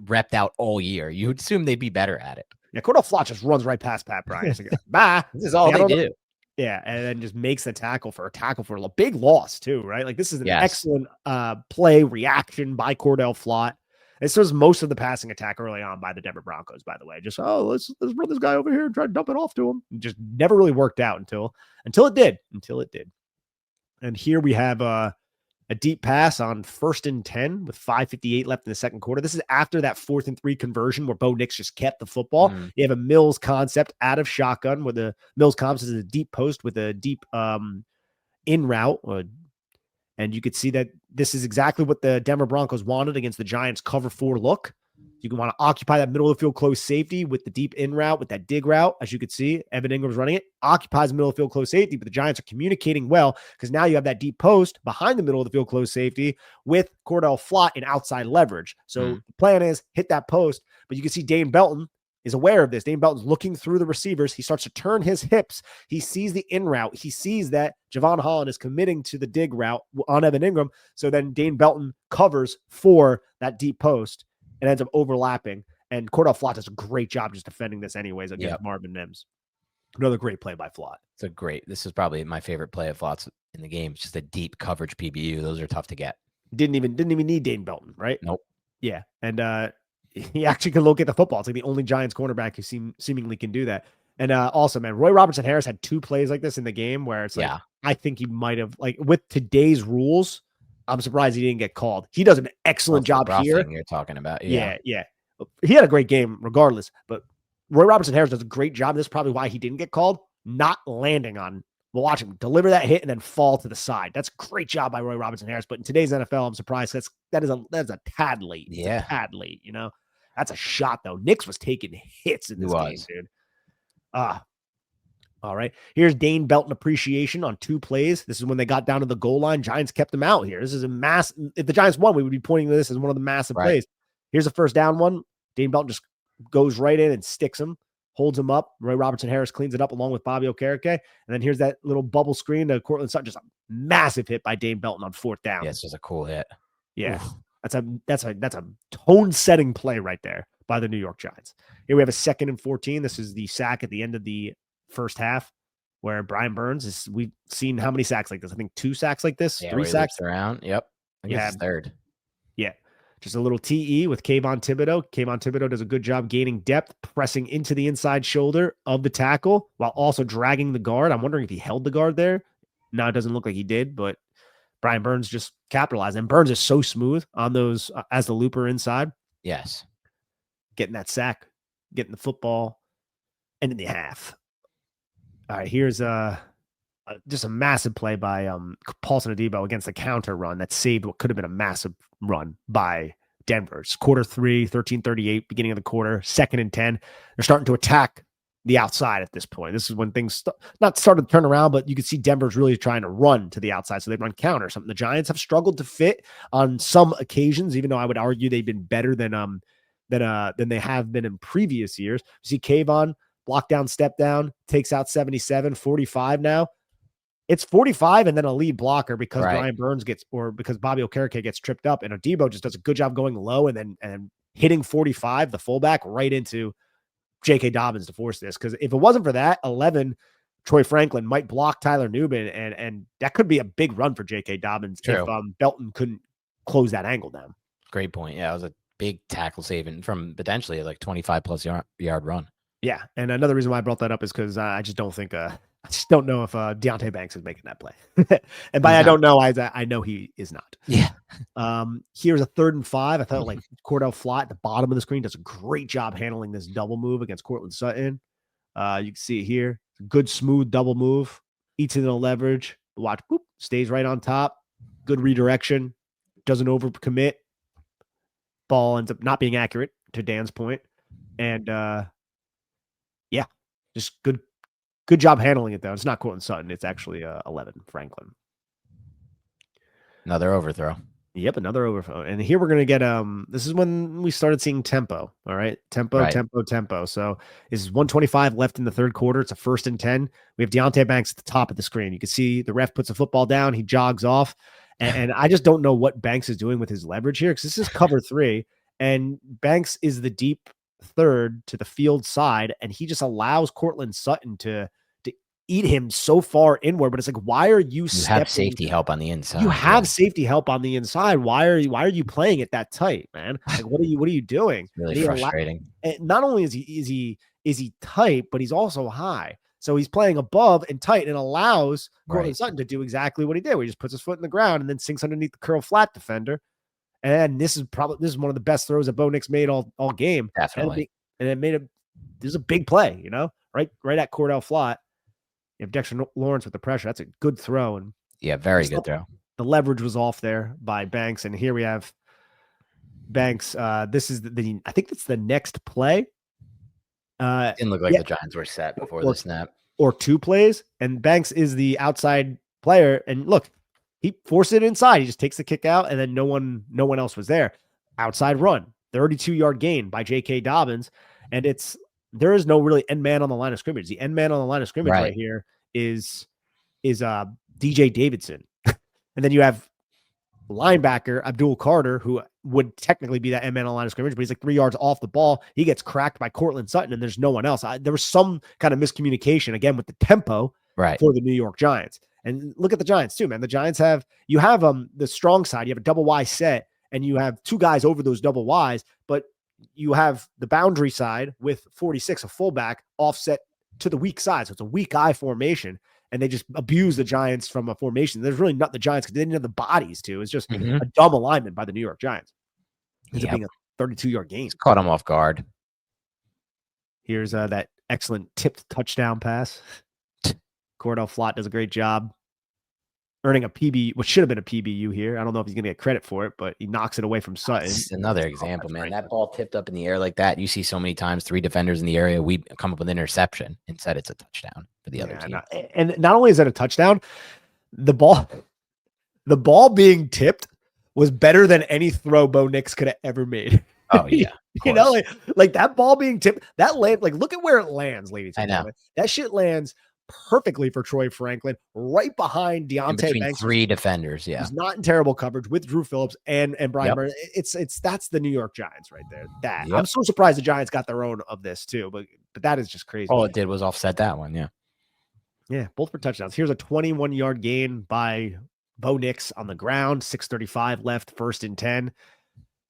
Speaker 2: repped out all year. You would assume they'd be better at it.
Speaker 1: Yeah, Cor'Dale Flott just runs right past Pat Bryant. Bye.
Speaker 2: This is all they do.
Speaker 1: Yeah, and then just makes the tackle for a big loss too, right? Like this is an excellent play reaction by Cor'Dale Flott. This was most of the passing attack early on by the Denver Broncos, by the way. Just, let's run this guy over here and try to dump it off to him. It just never really worked out until it did. And here we have a deep pass on 1st and 10 with 5:58 left in the second quarter. This is after that 4th and 3 conversion where Bo Nix just kept the football. You have a Mills concept out of shotgun where the Mills concept is a deep post with a deep in route. And you could see that this is exactly what the Denver Broncos wanted against the Giants cover 4 look. You can want to occupy that middle of the field close safety with the deep in route, with that dig route. As you could see, Evan Ingram's running it, occupies the middle of the field close safety, but the Giants are communicating well because now you have that deep post behind the middle of the field close safety with Cor'Dale Flott in outside leverage. So the plan is hit that post, but you can see Dane Belton is aware of this. Dane Belton's looking through the receivers. He starts to turn his hips. He sees the in route. He sees that Javon Holland is committing to the dig route on Evan Ingram. So then Dane Belton covers for that deep post and ends up overlapping. And Cor'Dale Flott does a great job just defending this anyways against Marvin Mims. Another great play by Flott.
Speaker 2: This is probably my favorite play of Flott's in the game. It's just a deep coverage PBU. Those are tough to get.
Speaker 1: Didn't even need Dane Belton, right?
Speaker 2: Nope.
Speaker 1: Yeah. And he actually can locate the football. It's like the only Giants cornerback who seemingly can do that. And also, man, Roy Robertson Harris had 2 plays like this in the game where it's like, I think he might have, like, with today's rules, I'm surprised he didn't get called. He does an excellent job here.
Speaker 2: You're talking about.
Speaker 1: Yeah. He had a great game regardless, but Roy Robertson Harris does a great job. This is probably why he didn't get called, not landing on. We'll watch him deliver that hit and then fall to the side. That's a great job by Roy Robertson Harris. But in today's NFL, I'm surprised that is a tad late.
Speaker 2: Yeah.
Speaker 1: It's a tad late, That's a shot, though. Nix was taking hits in this game, dude. All right. Here's Dane Belton appreciation on 2 plays. This is when they got down to the goal line. Giants kept them out here. This is a mass. If the Giants won, we would be pointing to this as one of the massive plays. Here's a 1st down one. Dane Belton just goes right in and sticks him, holds him up. Roy Robertson Harris cleans it up along with Bobby Okereke. And then here's that little bubble screen to Cortland Sutton. Just a massive hit by Dane Belton on 4th down.
Speaker 2: Yeah, it's just a cool hit.
Speaker 1: Yeah. Oof. That's a tone-setting play right there by the New York Giants. Here we have a 2nd and 14. This is the sack at the end of the first half where Brian Burns we've seen how many sacks like this? I think 2 sacks like this, 3 sacks
Speaker 2: around. Yep. I guess it's 3rd.
Speaker 1: Yeah. Just a little TE with Kayvon Thibodeau. Kayvon Thibodeau does a good job gaining depth, pressing into the inside shoulder of the tackle while also dragging the guard. I'm wondering if he held the guard there. No, it doesn't look like he did, but Brian Burns just capitalized. And Burns is so smooth on those as the looper inside.
Speaker 2: Yes.
Speaker 1: Getting that sack, getting the football, and in the half. All right, here's just a massive play by Paulson Adebo against the counter run that saved what could have been a massive run by Denver. It's quarter 3, 13:38, beginning of the quarter, 2nd and 10. They're starting to attack the outside at this point. This is when things not started to turn around, but you can see Denver's really trying to run to the outside. So they run counter, something the Giants have struggled to fit on some occasions, even though I would argue they've been better than they have been in previous years. You see Kayvon block down, step down, takes out 77, 45 now. It's 45 and then a lead blocker because Brian Burns because Bobby Okereke gets tripped up, and Adebo just does a good job going low and hitting 45, the fullback, right into J.K. Dobbins to force this. Because if it wasn't for that, 11 Troy Franklin might block Tyler Newman, and that could be a big run for J.K. Dobbins if Belton couldn't close that angle down.
Speaker 2: Great point. Yeah, it was a big tackle saving from potentially like 25-plus yard run.
Speaker 1: Yeah, and another reason why I brought that up is because I just don't think I just don't know if Deonte Banks is making that play. And by I don't know, I know he is not.
Speaker 2: Yeah.
Speaker 1: Here's a 3rd and 5. I thought like Cor'Dale Flott at the bottom of the screen does a great job handling this double move against Cortland Sutton. You can see it here. Good, smooth double move. Eats into the leverage. Watch, boop, stays right on top. Good redirection. Doesn't overcommit. Ball ends up not being accurate, to Dan's point. And yeah, just good job handling it, though. It's not Cortland Sutton. It's actually 11, Franklin.
Speaker 2: Another overthrow.
Speaker 1: Yep, another overthrow. And here we're going to get this is when we started seeing tempo. All right. Tempo. So this is 125 left in the 3rd quarter. It's a 1st and 10. We have Deonte Banks at the top of the screen. You can see the ref puts the football down, he jogs off. And I just don't know what Banks is doing with his leverage here, because this is cover 3, and Banks is the deep 3rd to the field side, and he just allows Cortland Sutton to eat him so far inward. But it's like, why are you
Speaker 2: have safety help on the inside?
Speaker 1: You have safety help on the inside. Why are you playing it that tight, man? Like, what are you doing?
Speaker 2: It's really frustrating.
Speaker 1: And not only is he tight, but he's also high. So he's playing above and tight, and allows Cortland Sutton to do exactly what he did, where he just puts his foot in the ground and then sinks underneath the curl flat defender. And this is one of the best throws that Bo Nix made all game.
Speaker 2: Definitely.
Speaker 1: And it made this is a big play, right at Cor'Dale Flott. You have Dexter Lawrence with the pressure. That's a good throw. And
Speaker 2: yeah, very good throw.
Speaker 1: The leverage was off there by Banks. And here we have Banks. This is I think that's the next play.
Speaker 2: Didn't look like the Giants were set before the snap.
Speaker 1: Or 2 plays. And Banks is the outside player. And look, he forced it inside. He just takes the kick out, and then no one else was there. Outside run, 32-yard gain by J.K. Dobbins. And there is no really end man on the line of scrimmage. The end man on the line of scrimmage right here is DJ Davidson. And then you have linebacker Abdul Carter, who would technically be that end man on the line of scrimmage, but he's like 3 yards off the ball. He gets cracked by Cortland Sutton, and there's no one else. There was some kind of miscommunication, again, with the tempo for the New York Giants. And look at the Giants too, man. The Giants have the strong side. You have a double Y set, and you have 2 guys over those double Ys, but you have the boundary side with 46, a fullback, offset to the weak side. So it's a weak eye formation, and they just abuse the Giants from a formation. There's really not the Giants because they didn't have the bodies to. It's just a dumb alignment by the New York Giants. It's being a 32-yard game.
Speaker 2: It's caught them off guard.
Speaker 1: Here's that excellent tipped touchdown pass. Cor'Dale Flott does a great job earning a PB, what should have been a PBU here. I don't know if he's going to get credit for it, but he knocks it away from Sutton.
Speaker 2: That's another example, man. That ball tipped up in the air like that. You see so many times 3 defenders in the area. We come up with an interception. Instead, it's a touchdown for the other team.
Speaker 1: And not only is that a touchdown, the ball being tipped was better than any throw Bo Nix could have ever made.
Speaker 2: Oh, yeah.
Speaker 1: like that ball being tipped, that land, like, look at where it lands, ladies and gentlemen. That shit lands perfectly for Troy Franklin, right behind Deonte Banks.
Speaker 2: 3 defenders, yeah.
Speaker 1: He's not in terrible coverage with Drew Phillips and Brian Burns. That's the New York Giants right there. I'm so surprised the Giants got their own of this too, but that is just crazy.
Speaker 2: All it did was offset that one,
Speaker 1: Yeah, both for touchdowns. Here's a 21-yard gain by Bo Nix on the ground, 6:35 left, 1st and 10.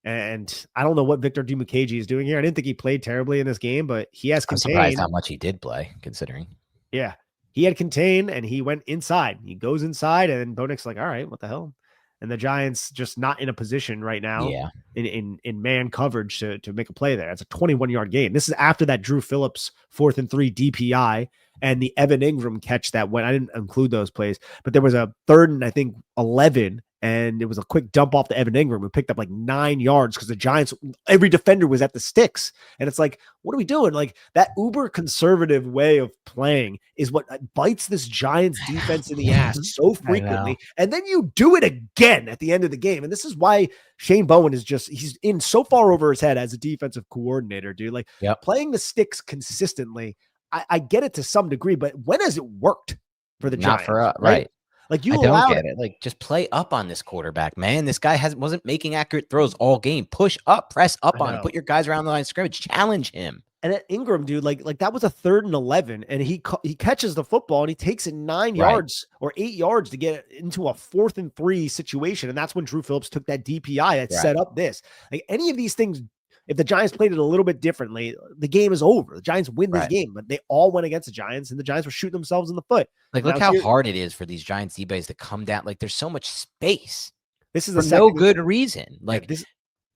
Speaker 1: And I don't know what Victor Dimukeji is doing here. I didn't think he played terribly in this game, but he has contained.
Speaker 2: I'm surprised how much he did play, considering.
Speaker 1: Yeah. He had contained, and he went inside. He goes inside, and Bo Nix like, all right, what the hell? And the Giants just not in a position right now in man coverage to make a play there. It's a 21-yard gain. This is after that Drew Phillips 4th and 3 DPI and the Evan Ingram catch that went. I didn't include those plays, but there was a 3rd and I think 11, and it was a quick dump off to Evan Ingram who picked up like 9 yards because the Giants, every defender was at the sticks. And it's like, what are we doing? Like, that uber conservative way of playing is what bites this Giants defense in the ass so frequently. And then you do it again at the end of the game. And this is why Shane Bowen he's in so far over his head as a defensive coordinator, dude. Like, playing the sticks consistently, I get it to some degree, but when has it worked for the Giants?
Speaker 2: Not for us, right?
Speaker 1: Like,
Speaker 2: I don't get it. Like, just play up on this quarterback, man. This guy wasn't making accurate throws all game. Push up, press up on him. Put your guys around the line of scrimmage. Challenge him.
Speaker 1: And then Ingram, dude, like that was a 3rd and 11, and he catches the football and he takes it 9
Speaker 2: Right.
Speaker 1: yards or 8 yards to get into a 4th and 3 situation, and that's when Drew Phillips took that DPI that set up this. Like any of these things, if the Giants played it a little bit differently, the game is over. The Giants win this game, but they all went against the Giants, and the Giants were shooting themselves in the foot.
Speaker 2: Like, look how hard it is for these Giants D-base to come down. Like, there's so much space.
Speaker 1: This is
Speaker 2: for no good reason. Like, this.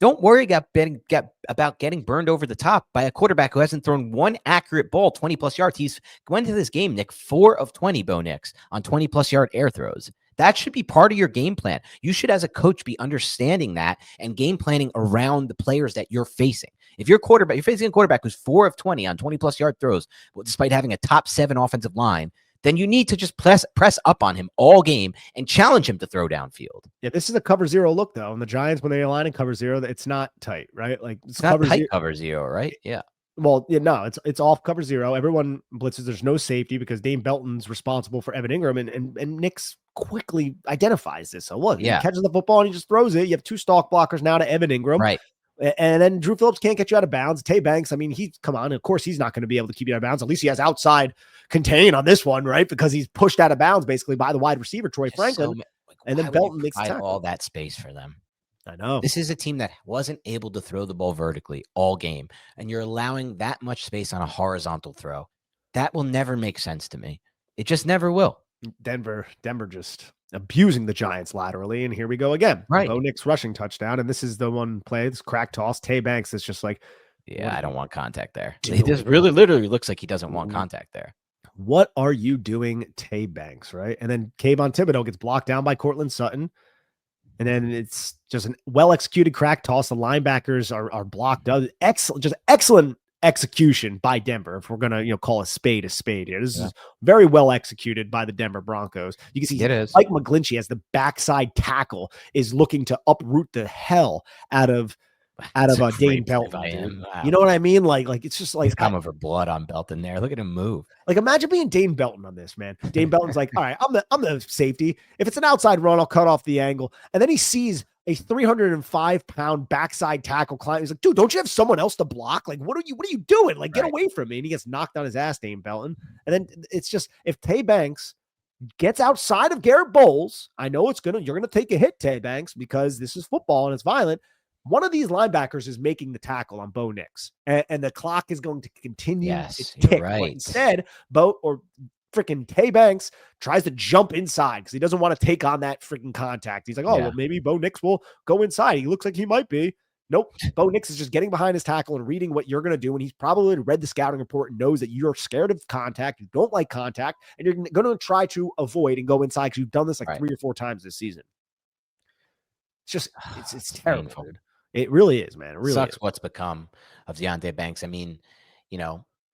Speaker 2: Don't worry about getting burned over the top by a quarterback who hasn't thrown one accurate ball 20-plus yards. He's went to this game, Nick, 4 of 20, Bo Nix, on 20-plus yard air throws. That should be part of your game plan. You should, as a coach, be understanding that and game planning around the players that you're facing. If you're facing a quarterback who's 4 of 20 on 20-plus yard throws, despite having a top 7 offensive line, then you need to just press up on him all game and challenge him to throw downfield.
Speaker 1: Yeah, this is a cover 0 look, though. And the Giants, when they align in cover 0, it's not tight, right? Like
Speaker 2: it's not tight cover 0, right? Yeah.
Speaker 1: Well, yeah, no, it's off cover 0. Everyone blitzes. There's no safety because Dane Belton's responsible for Evan Ingram, and Nix quickly identifies this. So look, he catches the football and he just throws it. You have 2 stalk blockers now to Evan Ingram.
Speaker 2: Right.
Speaker 1: And then Drew Phillips can't get you out of bounds. Tay Banks, I mean, come on. Of course, he's not going to be able to keep you out of bounds. At least he has outside contain on this one, right? Because he's pushed out of bounds basically by the wide receiver, Troy Franklin. And then Belton makes
Speaker 2: all that space for them.
Speaker 1: I know.
Speaker 2: This is a team that wasn't able to throw the ball vertically all game, and you're allowing that much space on a horizontal throw. That will never make sense to me. It just never will.
Speaker 1: Denver just abusing the Giants laterally, and here we go again.
Speaker 2: Right.
Speaker 1: Bo Nix rushing touchdown, and this is the one play, this crack toss. Tay Banks is just like,
Speaker 2: I don't want contact there. He just really literally looks like he doesn't want contact there.
Speaker 1: What are you doing, Tay Banks, right? And then Kayvon Thibodeau gets blocked down by Cortland Sutton, and then it's just an well-executed crack toss. The linebackers are blocked out. Excellent execution by Denver, if we're gonna call a spade here. This is very well executed by the Denver Broncos. You can see Mike McGlinchey as the backside tackle is looking to uproot the hell out of Dane Belton. Wow. You know what I mean? Like it's just like
Speaker 2: he's come over blood on Belton there. Look at him move.
Speaker 1: Like imagine being Dane Belton on this, man. Dane Belton's like, all right, I'm the safety. If it's an outside run, I'll cut off the angle. And then he sees a 305-pound backside tackle climb. He's like, dude, don't you have someone else to block? Like, what are you doing? Like, get away from me. And he gets knocked on his ass, Dane Belton. And then it's just, if Tay Banks gets outside of Garrett Bowles, I know you're gonna take a hit, Tay Banks, because this is football and it's violent. One of these linebackers is making the tackle on Bo Nix, and the clock is going to continue its tick.
Speaker 2: Right.
Speaker 1: But instead, freaking Tay Banks tries to jump inside because he doesn't want to take on that freaking contact. He's like, well, maybe Bo Nix will go inside. He looks like he might be. Nope. Bo Nix is just getting behind his tackle and reading what you're going to do. And he's probably read the scouting report and knows that you're scared of contact. You don't like contact, and you're going to try to avoid and go inside because you've done this like 3 or 4 times this season. It's just, it's terrible, dude. It really is, man. It really
Speaker 2: sucks
Speaker 1: is.
Speaker 2: What's become of Deonte Banks. I mean,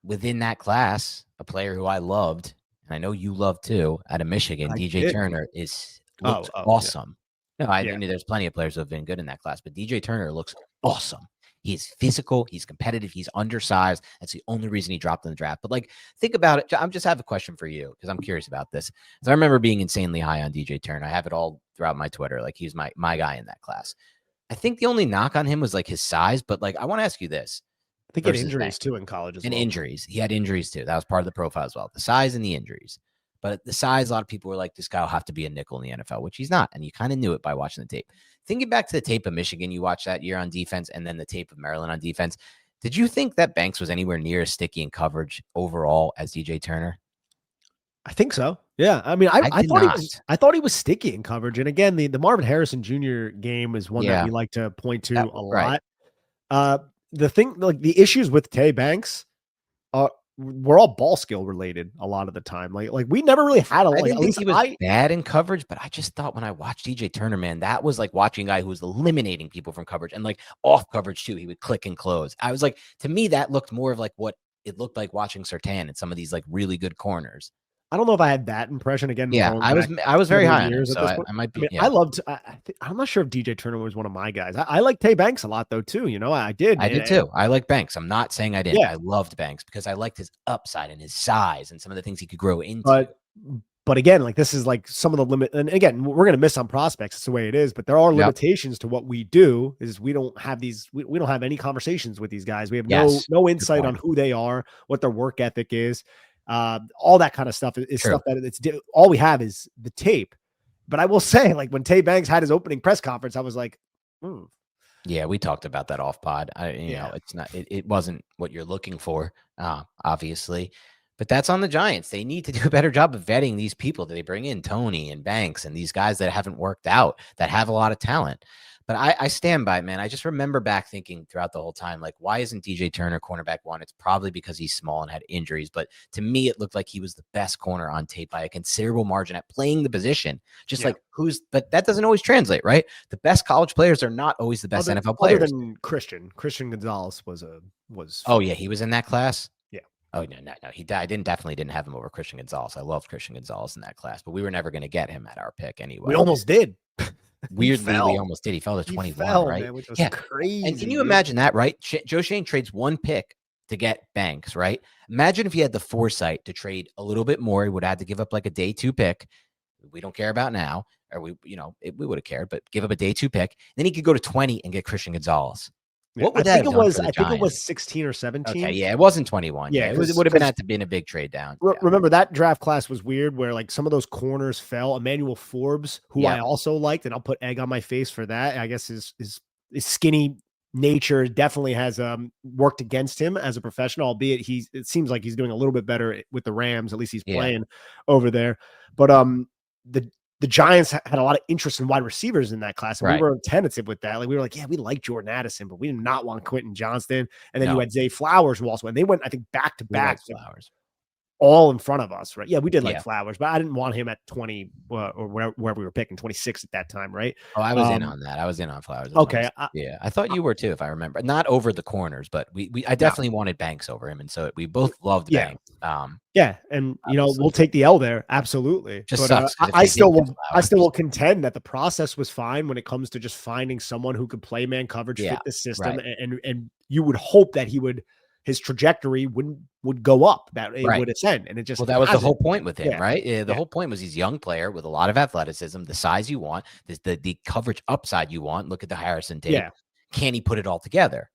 Speaker 2: within that class, a player who I loved, and I know you love too, out of Michigan, DJ Turner looks awesome. Yeah. No, I mean, there's plenty of players who have been good in that class, but DJ Turner looks awesome. He's physical, he's competitive, he's undersized. That's the only reason he dropped in the draft. But think about it. I just have a question for you because I'm curious about this. So I remember being insanely high on DJ Turner. I have it all throughout my Twitter. Like he's my guy in that class. I think the only knock on him was his size, but I want to ask you this.
Speaker 1: I think he had injuries too in college as well.
Speaker 2: Injuries. He had injuries too. That was part of the profile as well. The size and the injuries. But the size, a lot of people were like, this guy will have to be a nickel in the NFL, which he's not. And you kind of knew it by watching the tape. Thinking back to the tape of Michigan, you watched that year on defense, and then the tape of Maryland on defense. Did you think that Banks was anywhere near as sticky in coverage overall as DJ Turner?
Speaker 1: I think so. Yeah. I mean, I thought he was sticky in coverage. And again, the Marvin Harrison Jr. game is one that we like to point to a lot. The thing, the issues with Tay Banks were all ball skill related a lot of the time. Like we never really had a.
Speaker 2: I didn't think he was bad in coverage, but I just thought when I watched DJ Turner, man, that was like watching a guy who was eliminating people from coverage and off coverage too. He would click and close. I was to me, that looked more of what it looked like watching Surtain and some of these really good corners.
Speaker 1: I don't know if I had that impression again.
Speaker 2: Yeah, I was very high on him, so I might be.
Speaker 1: I loved. I'm not sure if DJ Turner was one of my guys. I like Tay Banks a lot though too. I did.
Speaker 2: I did too. I like Banks. I'm not saying I didn't. Yeah. I loved Banks because I liked his upside and his size and some of the things he could grow into.
Speaker 1: But again, like this is like some of the limit. And again, we're going to miss on prospects. It's the way it is. But there are limitations to what we do. Is we don't have these. We don't have any conversations with these guys. We have no insight on who they are, what their work ethic is, all that kind of stuff is stuff that it's all we have is the tape. But I will say, like when Tay Banks had his opening press conference, I was like,
Speaker 2: Yeah, we talked about that off pod. You know, it's not. It wasn't what you're looking for, obviously. But that's on the Giants. They need to do a better job of vetting these people that they bring in, Tony and Banks and these guys that haven't worked out, that have a lot of talent. But I stand by it, man. I just remember back thinking throughout the whole time, like, why isn't DJ Turner cornerback one? It's probably because he's small and had injuries. But to me, it looked like he was the best corner on tape by a considerable margin at playing the position. Just like but that doesn't always translate, right? The best college players are not always the best NFL players.
Speaker 1: Other than Christian Gonzalez was.
Speaker 2: Oh yeah, he was in that class.
Speaker 1: Oh
Speaker 2: no, he definitely didn't have him over Christian Gonzalez. I loved Christian Gonzalez in that class, but we were never going to get him at our pick anyway.
Speaker 1: We almost did.
Speaker 2: Weirdly, we almost did. He fell to 21, right?
Speaker 1: Man, which was crazy.
Speaker 2: And can you imagine that, right? Joe Shane trades one pick to get Banks, right? Imagine if he had the foresight to trade a little bit more. He would have had to give up like a day 2 pick. We don't care about now, or we would have cared, but give up a day 2 pick. Then he could go to 20 and get Christian Gonzalez. What would
Speaker 1: I think it was 16 or 17.
Speaker 2: Okay, yeah, it wasn't 21. Yeah, it would have had to been a big trade down.
Speaker 1: Remember that draft class was weird, where like some of those corners fell. Emmanuel Forbes, who I also liked, and I'll put egg on my face for that. I guess his skinny nature definitely has worked against him as a professional. Albeit it seems like he's doing a little bit better with the Rams. At least he's playing over there. But the Giants had a lot of interest in wide receivers in that class. And we were tentative with that. Like we were like, yeah, we like Jordan Addison, but we did not want Quentin Johnston. And then you had Zay Flowers who also went. They went, I think, back to back.
Speaker 2: Flowers.
Speaker 1: All in front of us, right? Yeah, we did like Flowers, but I didn't want him at 20 or where we were picking, 26 at that time, right?
Speaker 2: Oh, I was in on that. I was in on Flowers.
Speaker 1: Okay.
Speaker 2: I thought you were too, if I remember. Not over the corners, but I definitely wanted Banks over him. And so we both loved Banks.
Speaker 1: And we'll take the L there. Absolutely.
Speaker 2: Just sucks.
Speaker 1: I still will contend that the process was fine when it comes to just finding someone who could play man coverage, fit the system, and you would hope that his trajectory would go up, that it would ascend. And it just,
Speaker 2: that was the whole point with him, right? The whole point was he's a young player with a lot of athleticism, the size you want, the coverage upside you want. Look at the Harrison tape. Can he put it all together?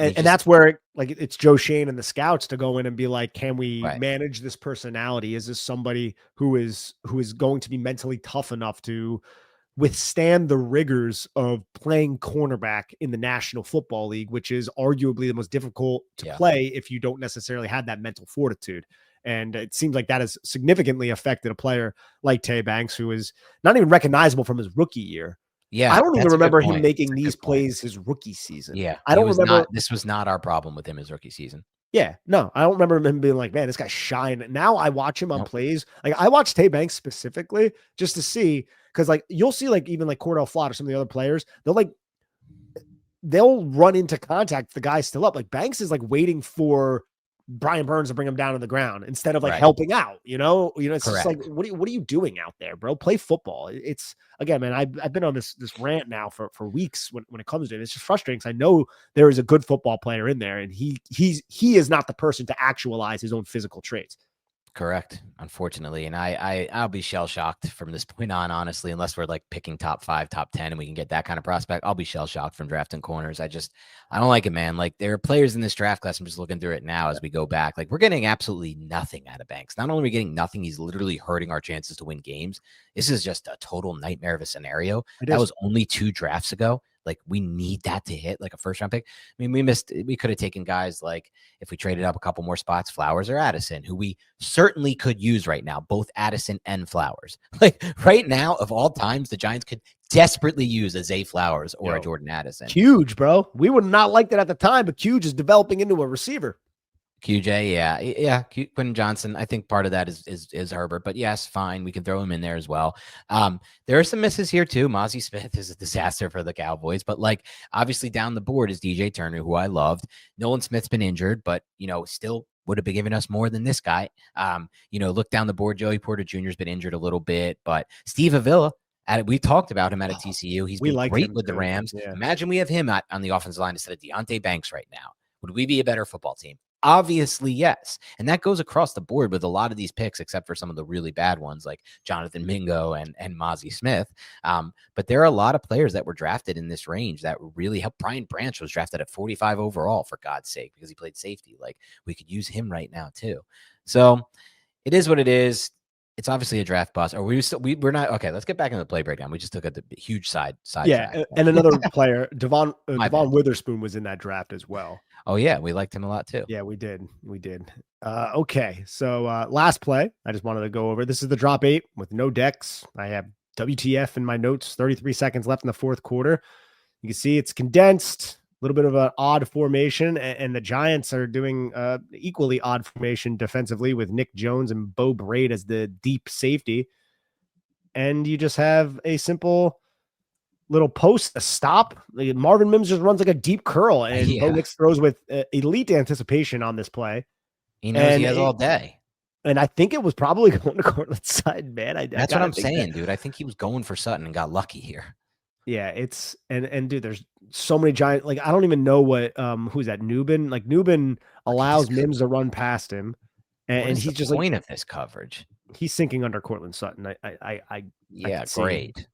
Speaker 1: And that's where it's Joe Shane and the scouts to go in and be like, can we manage this personality? Is this somebody who is going to be mentally tough enough to withstand the rigors of playing cornerback in the National Football League, which is arguably the most difficult to play if you don't necessarily have that mental fortitude. And it seems like that has significantly affected a player like Tay Banks, who is not even recognizable from his rookie year.
Speaker 2: Yeah,
Speaker 1: I don't even remember him making these plays his rookie season.
Speaker 2: Yeah,
Speaker 1: I don't remember.
Speaker 2: This was not our problem with him his rookie season.
Speaker 1: Yeah, no, I don't remember him being like, man, this guy's shine. Now I watch him on plays. Like I watch Tay Banks specifically just to see, because like you'll see like even like Cor'Dale Flott or some of the other players, they'll run into contact. The guy's still up. Like Banks is like waiting for Brian Burns to bring him down to the ground instead of like helping out. It's just like, what are you doing out there, bro? Play football. It's again, man. I've been on this rant now for weeks when it comes to it. It's just frustrating because I know there is a good football player in there, and he is not the person to actualize his own physical traits.
Speaker 2: Correct, unfortunately. And I'll be shell-shocked from this point on, honestly, unless we're like picking top 5, top 10, and we can get that kind of prospect. I'll be shell-shocked from drafting corners. I don't like it, man. Like there are players in this draft class. I'm just looking through it now as we go back. Like we're getting absolutely nothing out of Banks. Not only are we getting nothing, he's literally hurting our chances to win games. This is just a total nightmare of a scenario. That was only 2 drafts ago. Like we need that to hit like a first round pick. I mean, we could have taken guys like if we traded up a couple more spots, Flowers or Addison, who we certainly could use right now, both Addison and Flowers. Like right now, of all times, the Giants could desperately use a Zay Flowers or a Jordan Addison.
Speaker 1: Huge, bro. We would not like that at the time, but Huge is developing into a receiver.
Speaker 2: QJ, yeah. Quentin Johnson. I think part of that is Herbert, but yes, fine. We can throw him in there as well. There are some misses here too. Mozzie Smith is a disaster for the Cowboys, but like obviously down the board is DJ Turner, who I loved. Nolan Smith's been injured, but still would have been giving us more than this guy. Look down the board. Joey Porter Jr. has been injured a little bit, but Steve Avila. We talked about him at TCU. He's been great with the Rams. Yeah. Imagine we have him on the offensive line instead of Deonte Banks right now. Would we be a better football team? Obviously, yes. And that goes across the board with a lot of these picks, except for some of the really bad ones like Jonathan Mingo and Mozzie Smith. But there are a lot of players that were drafted in this range that really helped. Brian Branch was drafted at 45 overall, for God's sake, because he played safety. Like, we could use him right now, too. So it is what it is. It's obviously a draft bust. Or we're not. Okay, let's get back into the play breakdown. We just took a huge side
Speaker 1: Yeah,
Speaker 2: track.
Speaker 1: and another player, Devon
Speaker 2: bad.
Speaker 1: Witherspoon was in that draft as well.
Speaker 2: Oh, yeah, we liked him a lot, too.
Speaker 1: Yeah, we did. Okay, so last play, I just wanted to go over. This is the drop 8 with no decks. I have WTF in my notes, 33 seconds left in the fourth quarter. You can see it's condensed, a little bit of an odd formation, and the Giants are doing equally odd formation defensively with Nick Jones and Bo Braid as the deep safety. And you just have a simple little post, a stop. Like Marvin Mims just runs like a deep curl, and Bo Nix throws with elite anticipation on this play.
Speaker 2: He knows he has all day.
Speaker 1: And I think it was probably going to Cortland's side, man.
Speaker 2: That's what I'm saying, dude. I think he was going for Sutton and got lucky here.
Speaker 1: Yeah, it's and dude, there's so many giant. Like, I don't even know what who's that, Newbin? Like, Newbin allows Mims to run past him, and he's just
Speaker 2: point of this coverage.
Speaker 1: He's sinking under Cortland Sutton.
Speaker 2: Yeah, great.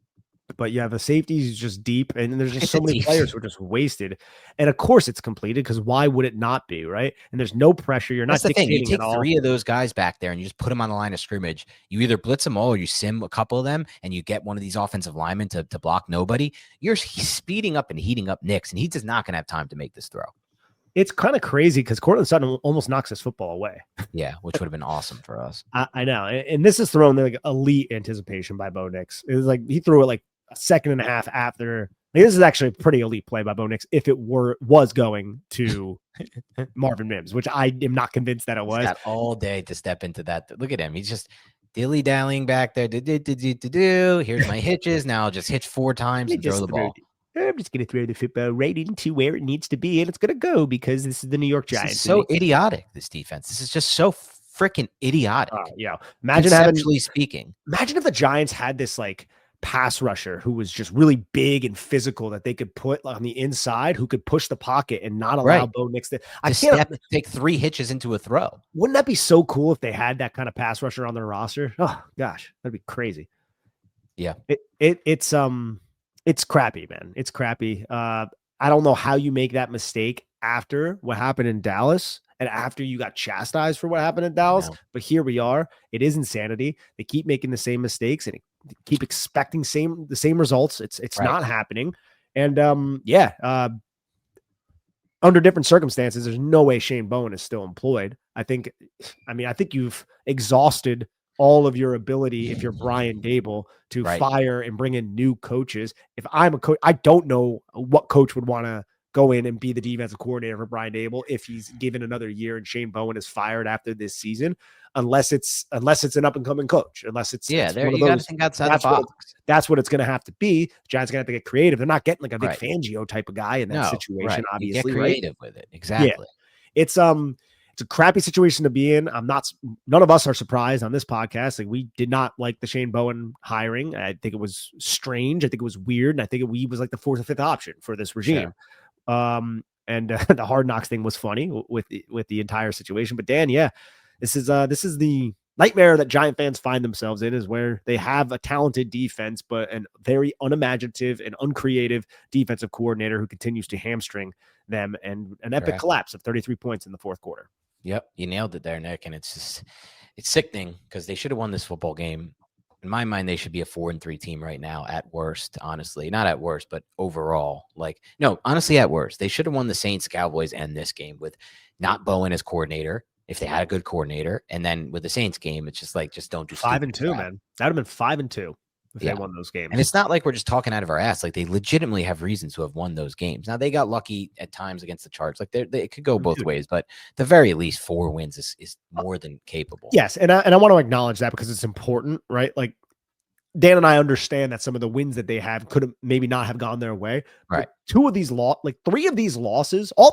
Speaker 1: But yeah, the safety is just deep, and there's just so many players who are just wasted. And of course, it's completed, because why would it not be, right? And there's no pressure. You're not dictating.
Speaker 2: You take 3 of those guys back there, and you just put them on the line of scrimmage. You either blitz them all, or you sim a couple of them, and you get one of these offensive linemen to block nobody. He's speeding up and heating up Nix, and he's just not going to have time to make this throw.
Speaker 1: It's kind of crazy because Cortland Sutton almost knocks his football away.
Speaker 2: Yeah, which would have been awesome for us.
Speaker 1: I know, and this is thrown like elite anticipation by Bo Nix. It was like he threw it like a second and a half after. Like, this is actually a pretty elite play by Bo Nix if it was going to Marvin Mims, which I am not convinced that it was.
Speaker 2: He's got all day to step into that. Look at him. He's just dilly-dallying back there. Here's my hitches. Now I'll just hitch 4 times and throw the ball.
Speaker 1: I'm just going to throw the football right into where it needs to be, and it's going to go because this is the New York Giants.
Speaker 2: This is so idiotic, this defense. This is just so freaking idiotic.
Speaker 1: Yeah.
Speaker 2: Conceptually speaking.
Speaker 1: Imagine if the Giants had this like pass rusher who was just really big and physical that they could put on the inside, who could push the pocket and not allow Bo Nix to
Speaker 2: take 3 hitches into a throw.
Speaker 1: Wouldn't that be so cool if they had that kind of pass rusher on their roster? Oh gosh, that'd be crazy.
Speaker 2: Yeah.
Speaker 1: It's crappy, man. It's crappy. I don't know how you make that mistake after what happened in Dallas and after you got chastised for what happened in Dallas. No. But here we are. It is insanity. They keep making the same mistakes and keep expecting the same results. It's not happening. And under different circumstances, there's no way Shane Bowen is still employed. I think you've exhausted all of your ability if you're Brian Dable to fire and bring in new coaches. If I'm a coach, I don't know what coach would want to go in and be the defensive coordinator for Brian Dable if he's given another year and Shane Bowen is fired after this season, unless it's an up and coming coach, unless it's
Speaker 2: you got to think outside the box.
Speaker 1: That's what it's going to have to be. The Giants are going to have to get creative. They're not getting like a Vic Fangio type of guy in that situation. Obviously,
Speaker 2: you get creative with it. Exactly.
Speaker 1: Yeah. It's a crappy situation to be in. None of us are surprised on this podcast. Like, we did not like the Shane Bowen hiring. I think it was strange. I think it was weird. And I think he was like the 4th or 5th option for this regime. Sure. The Hard Knocks thing was funny with the entire situation. But Dan, this is the nightmare that Giant fans find themselves in, is where they have a talented defense, but a very unimaginative and uncreative defensive coordinator who continues to hamstring them, and an epic collapse of 33 points in the fourth quarter.
Speaker 2: Yep, you nailed it there, Nick. And it's sickening because they should have won this football game. In my mind, they should be a 4-3 team right now at worst, honestly. Not at worst, but overall. Honestly, at worst. They should have won the Saints, Cowboys, and this game with not Bowen as coordinator, if they had a good coordinator. And then with the Saints game, it's just don't do
Speaker 1: 5-2, man. That would have been 5-2. If they won those games.
Speaker 2: And it's not like we're just talking out of our ass. Like, they legitimately have reasons to have won those games. Now, they got lucky at times against the Chargers. Like, it could go both ways, but at the very least, 4 wins is more than capable.
Speaker 1: Yes, and I want to acknowledge that because it's important, right? Like, Dan and I understand that some of the wins that they have could maybe not have gone their way.
Speaker 2: Right.
Speaker 1: 3 of these losses are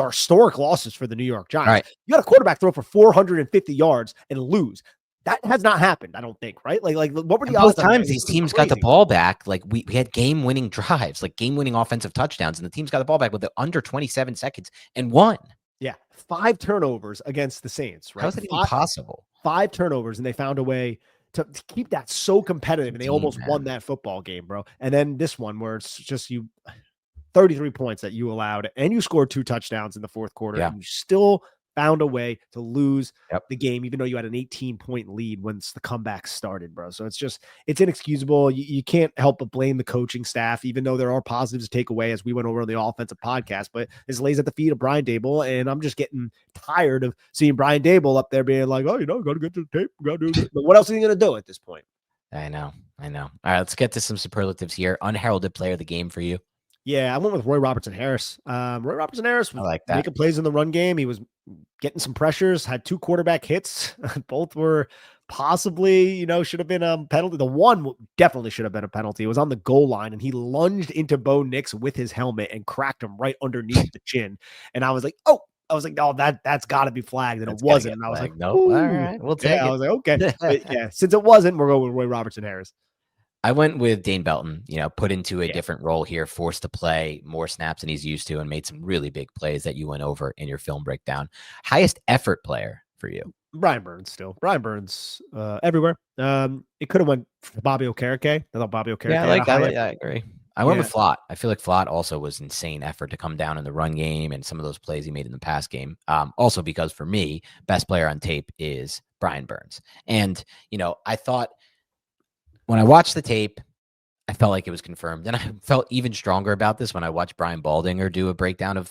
Speaker 1: historic losses for the New York Giants.
Speaker 2: Right.
Speaker 1: You got a quarterback throw for 450 yards and lose. That has not happened, I don't think, right? Like what were the odds?
Speaker 2: Both times these teams got the ball back, like we had game-winning drives, like game-winning offensive touchdowns, and the teams got the ball back with under 27 seconds and won.
Speaker 1: Yeah, 5 turnovers against the Saints,
Speaker 2: How
Speaker 1: right?
Speaker 2: is that even possible?
Speaker 1: 5 turnovers, and they found a way to keep that so competitive, and they
Speaker 2: Team,
Speaker 1: almost won
Speaker 2: man.
Speaker 1: that football game, bro. And then this one where it's just 33 points that you allowed, and you scored 2 touchdowns in the fourth quarter,
Speaker 2: Yeah.
Speaker 1: and you still found a way to lose
Speaker 2: Yep.
Speaker 1: the game, even though you had an 18-point lead once the comeback started, bro. So it's inexcusable. You can't help but blame the coaching staff, even though there are positives to take away, as we went over on the offensive podcast. But this lays at the feet of Brian Dable, and I'm just getting tired of seeing Brian Dable up there being like, oh, got to get to the tape, got to do this. But what else are you going to do at this point?
Speaker 2: I know. All right, let's get to some superlatives here. Unheralded player of the game for you.
Speaker 1: Yeah, I went with Roy Robertson Harris. Roy Robertson Harris
Speaker 2: I
Speaker 1: was
Speaker 2: like that.
Speaker 1: making plays in the run game. He was getting some pressures, had 2 quarterback hits. Both were possibly, should have been a penalty. The one definitely should have been a penalty. It was on the goal line, and he lunged into Bo Nix with his helmet and cracked him right underneath the chin. And I was like, oh, that's got to be flagged, and it
Speaker 2: That's gotta
Speaker 1: wasn't.
Speaker 2: get
Speaker 1: And I was like,
Speaker 2: flagged. Nope. All
Speaker 1: ooh.
Speaker 2: right, we'll
Speaker 1: Yeah,
Speaker 2: take
Speaker 1: I
Speaker 2: it.
Speaker 1: was like, okay. But yeah, since it wasn't, we're going with Roy Robertson Harris.
Speaker 2: I went with Dane Belton, put into a
Speaker 1: Yeah.
Speaker 2: different role here, forced to play more snaps than he's used to, and made some really big plays that you went over in your film breakdown. Highest effort player for you?
Speaker 1: Brian Burns still. Brian Burns everywhere. It could have went for Bobby Okereke. I thought Bobby Okereke
Speaker 2: I agree. I went with Flott. I feel like Flott also was insane effort to come down in the run game and some of those plays he made in the pass game. Also because for me, best player on tape is Brian Burns. And, I thought when I watched the tape, I felt like it was confirmed. And I felt even stronger about this when I watched Brian Baldinger do a breakdown of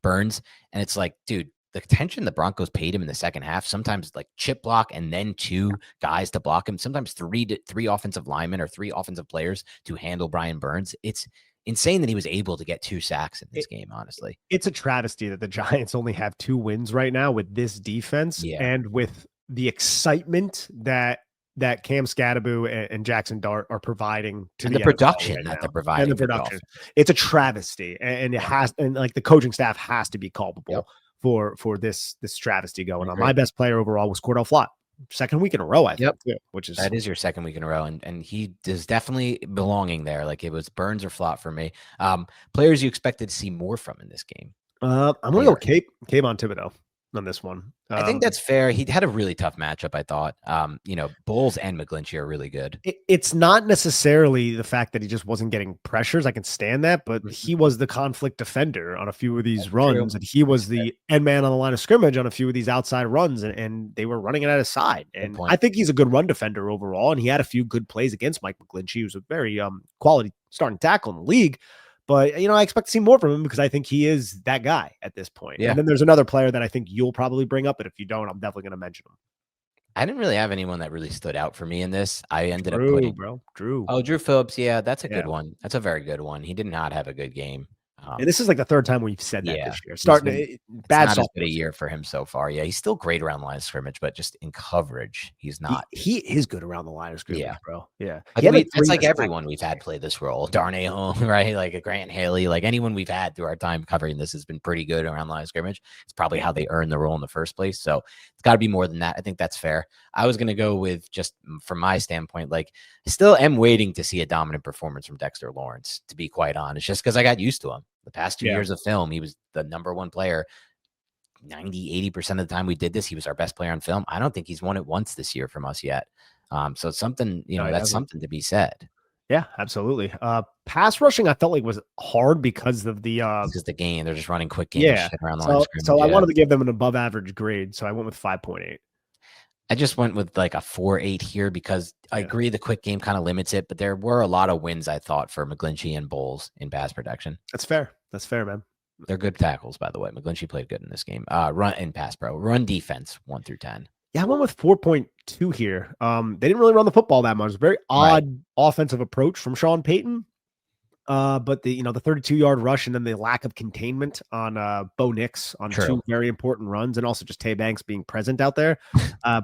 Speaker 2: Burns. And it's like, dude, the attention the Broncos paid him in the second half, sometimes like chip block and then 2 guys to block him, sometimes three offensive linemen or 3 offensive players to handle Brian Burns. It's insane that he was able to get 2 sacks in this game, honestly.
Speaker 1: It's a travesty that the Giants only have 2 wins right now with this defense and with the excitement that Cam Scadaboo and Jackson Dart are providing to the
Speaker 2: production
Speaker 1: that
Speaker 2: they're providing.
Speaker 1: And the production. It's a travesty. And it has, and like the coaching staff has to be culpable for this travesty going on. My best player overall was Cor'Dale Flott. Second week in a row, I think, too,
Speaker 2: that is your second week in a row. And he is definitely belonging there. Like it was Burns or Flott for me. Players you expected to see more from in this game.
Speaker 1: I'm going to go Kayvon Thibodeau on this one.
Speaker 2: I think that's fair. He had a really tough matchup, I thought. Bowles and McGlinchey are really good.
Speaker 1: It's not necessarily the fact that he just wasn't getting pressures. I can stand that, but he was the conflict defender on a few of these runs, and he was the end man on the line of scrimmage on a few of these outside runs, and they were running it at his side. And I think he's a good run defender overall, and he had a few good plays against Mike McGlinchey, who's a very quality starting tackle in the league. But, I expect to see more from him because I think he is that guy at this point. Yeah. And then there's another player that I think you'll probably bring up, but if you don't, I'm definitely going to mention him.
Speaker 2: I didn't really have anyone that really stood out for me in this. I ended up putting
Speaker 1: Drew.
Speaker 2: Oh, Drew Phillips. Yeah, that's a good one. That's a very good one. He did not have a good game.
Speaker 1: And this is like the 3rd time we've said that this year.
Speaker 2: Bad not as good a year for him so far. Yeah, he's still great around the line of scrimmage, but just in coverage, he's not.
Speaker 1: He is good around the line of scrimmage, bro. Yeah.
Speaker 2: It's like everyone we've had play this role. Darnay Holmes, right? Like Grant Haley, like anyone we've had through our time covering this has been pretty good around the line of scrimmage. It's probably how they earned the role in the first place. So it's got to be more than that. I think that's fair. I was going to go with, just from my standpoint, like I still am waiting to see a dominant performance from Dexter Lawrence, to be quite honest, just because I got used to him. The past 2 years of film, he was the number 1 player. 80% of the time we did this, he was our best player on film. I don't think he's won it once this year from us yet. So it's something, that's something to be said.
Speaker 1: Yeah, absolutely. Pass rushing, I felt like was hard because of the
Speaker 2: game. They're just running quick games around the line of scrimmage.
Speaker 1: So I wanted to give them an above average grade, so I went with 5.8.
Speaker 2: I just went with like a 4.8 here because I agree the quick game kind of limits it, but there were a lot of wins, I thought, for McGlinchey and Bowles in pass protection.
Speaker 1: That's fair. That's fair, man.
Speaker 2: They're good tackles, by the way. McGlinchey played good in this game. Run and pass pro. Run defense, 1 through 10.
Speaker 1: Yeah, I went with 4.2 here. They didn't really run the football that much. Very odd offensive approach from Sean Payton. But the 32-yard rush and then the lack of containment on Bo Nix on 2 very important runs, and also just Tay Banks being present out there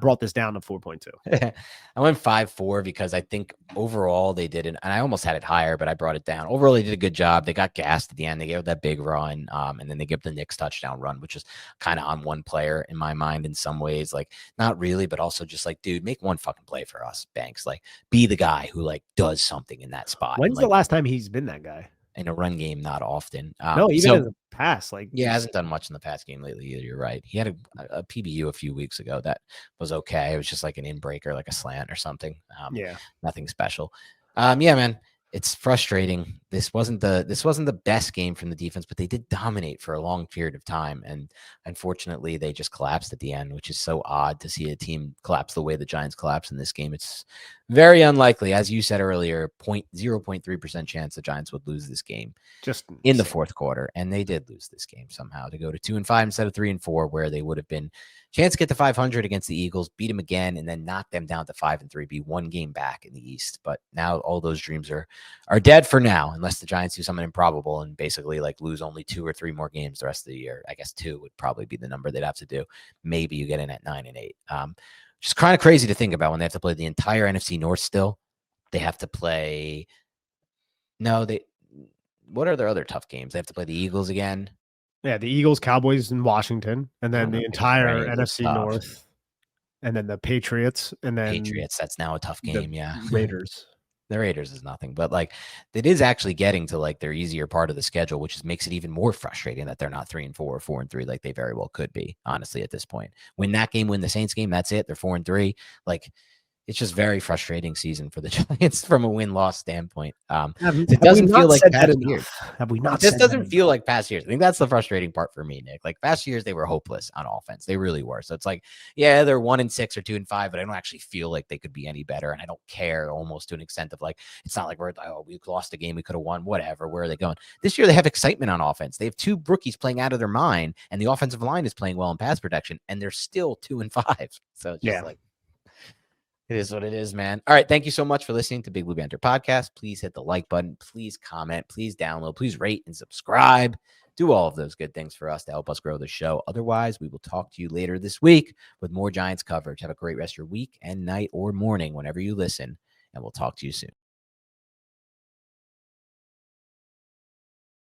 Speaker 1: brought this down to 4.2.
Speaker 2: I went 5.4 because I think overall they did it, and I almost had it higher, but I brought it down. Overall, they did a good job. They got gassed at the end. They gave that big run, and then they gave the Nix touchdown run, which is kind of on one player in my mind in some ways. Like, not really, but also just like, dude, make one fucking play for us, Banks. Like, be the guy who like does something in that spot.
Speaker 1: When's the last time he's been that guy?
Speaker 2: in a run game, not often.
Speaker 1: No, even
Speaker 2: So
Speaker 1: in the past, like
Speaker 2: yeah, hasn't done much in the past game lately either. You're right. He had a PBU a few weeks ago that was okay. It was just like an in-breaker, like a slant or something.
Speaker 1: yeah,
Speaker 2: Nothing special. Yeah, man, it's frustrating. This wasn't the best game from the defense, but they did dominate for a long period of time. And unfortunately, they just collapsed at the end, which is so odd to see a team collapse the way the Giants collapsed in this game. It's very unlikely, as you said earlier, 0.3% chance the Giants would lose this game
Speaker 1: just
Speaker 2: in the
Speaker 1: insane.
Speaker 2: fourth quarter, and they did lose this game somehow to go to 2-5 instead of 3-4, where they would have been chance to get to 500 against the Eagles, beat them again, and then knock them down to 5-3, be one game back in the East. But now all those dreams are dead for now, unless the Giants do something improbable and basically like lose only 2 or 3 more games the rest of the year. I guess 2 would probably be the number they'd have to do. Maybe you get in at 9-8. Just kind of crazy to think about when they have to play the entire NFC North still. They have to play. No, they. What are their other tough games? They have to play the Eagles again.
Speaker 1: Yeah, the Eagles, Cowboys, and Washington, and then the entire NFC North, and then the Patriots, and then
Speaker 2: Patriots. That's now a tough game. Yeah,
Speaker 1: Raiders.
Speaker 2: The Raiders is nothing, but like it is actually getting to like their easier part of the schedule, which makes it even more frustrating that they're not 3-4 or 4-3 like they very well could be. Honestly, at this point, win that game, win the Saints game, that's it. They're 4-3. Like it's just very frustrating season for the Giants from a win-loss standpoint. It doesn't feel like past years.
Speaker 1: Have we not?
Speaker 2: It just doesn't feel like past years. I think that's the frustrating part for me, Nick. Like past years, they were hopeless on offense. They really were. So it's like, yeah, they're 1-6 or 2-5, but I don't actually feel like they could be any better. And I don't care almost to an extent of like, it's not like we lost a game, we could have won, whatever. Where are they going? This year, they have excitement on offense. They have 2 rookies playing out of their mind, and the offensive line is playing well in pass protection, and they're still 2-5. So it's just like, it is what it is, man. All right. Thank you so much for listening to Big Blue Banter Podcast. Please hit the like button. Please comment. Please download. Please rate and subscribe. Do all of those good things for us to help us grow the show. Otherwise, we will talk to you later this week with more Giants coverage. Have a great rest of your week and night or morning whenever you listen, and we'll talk to you soon.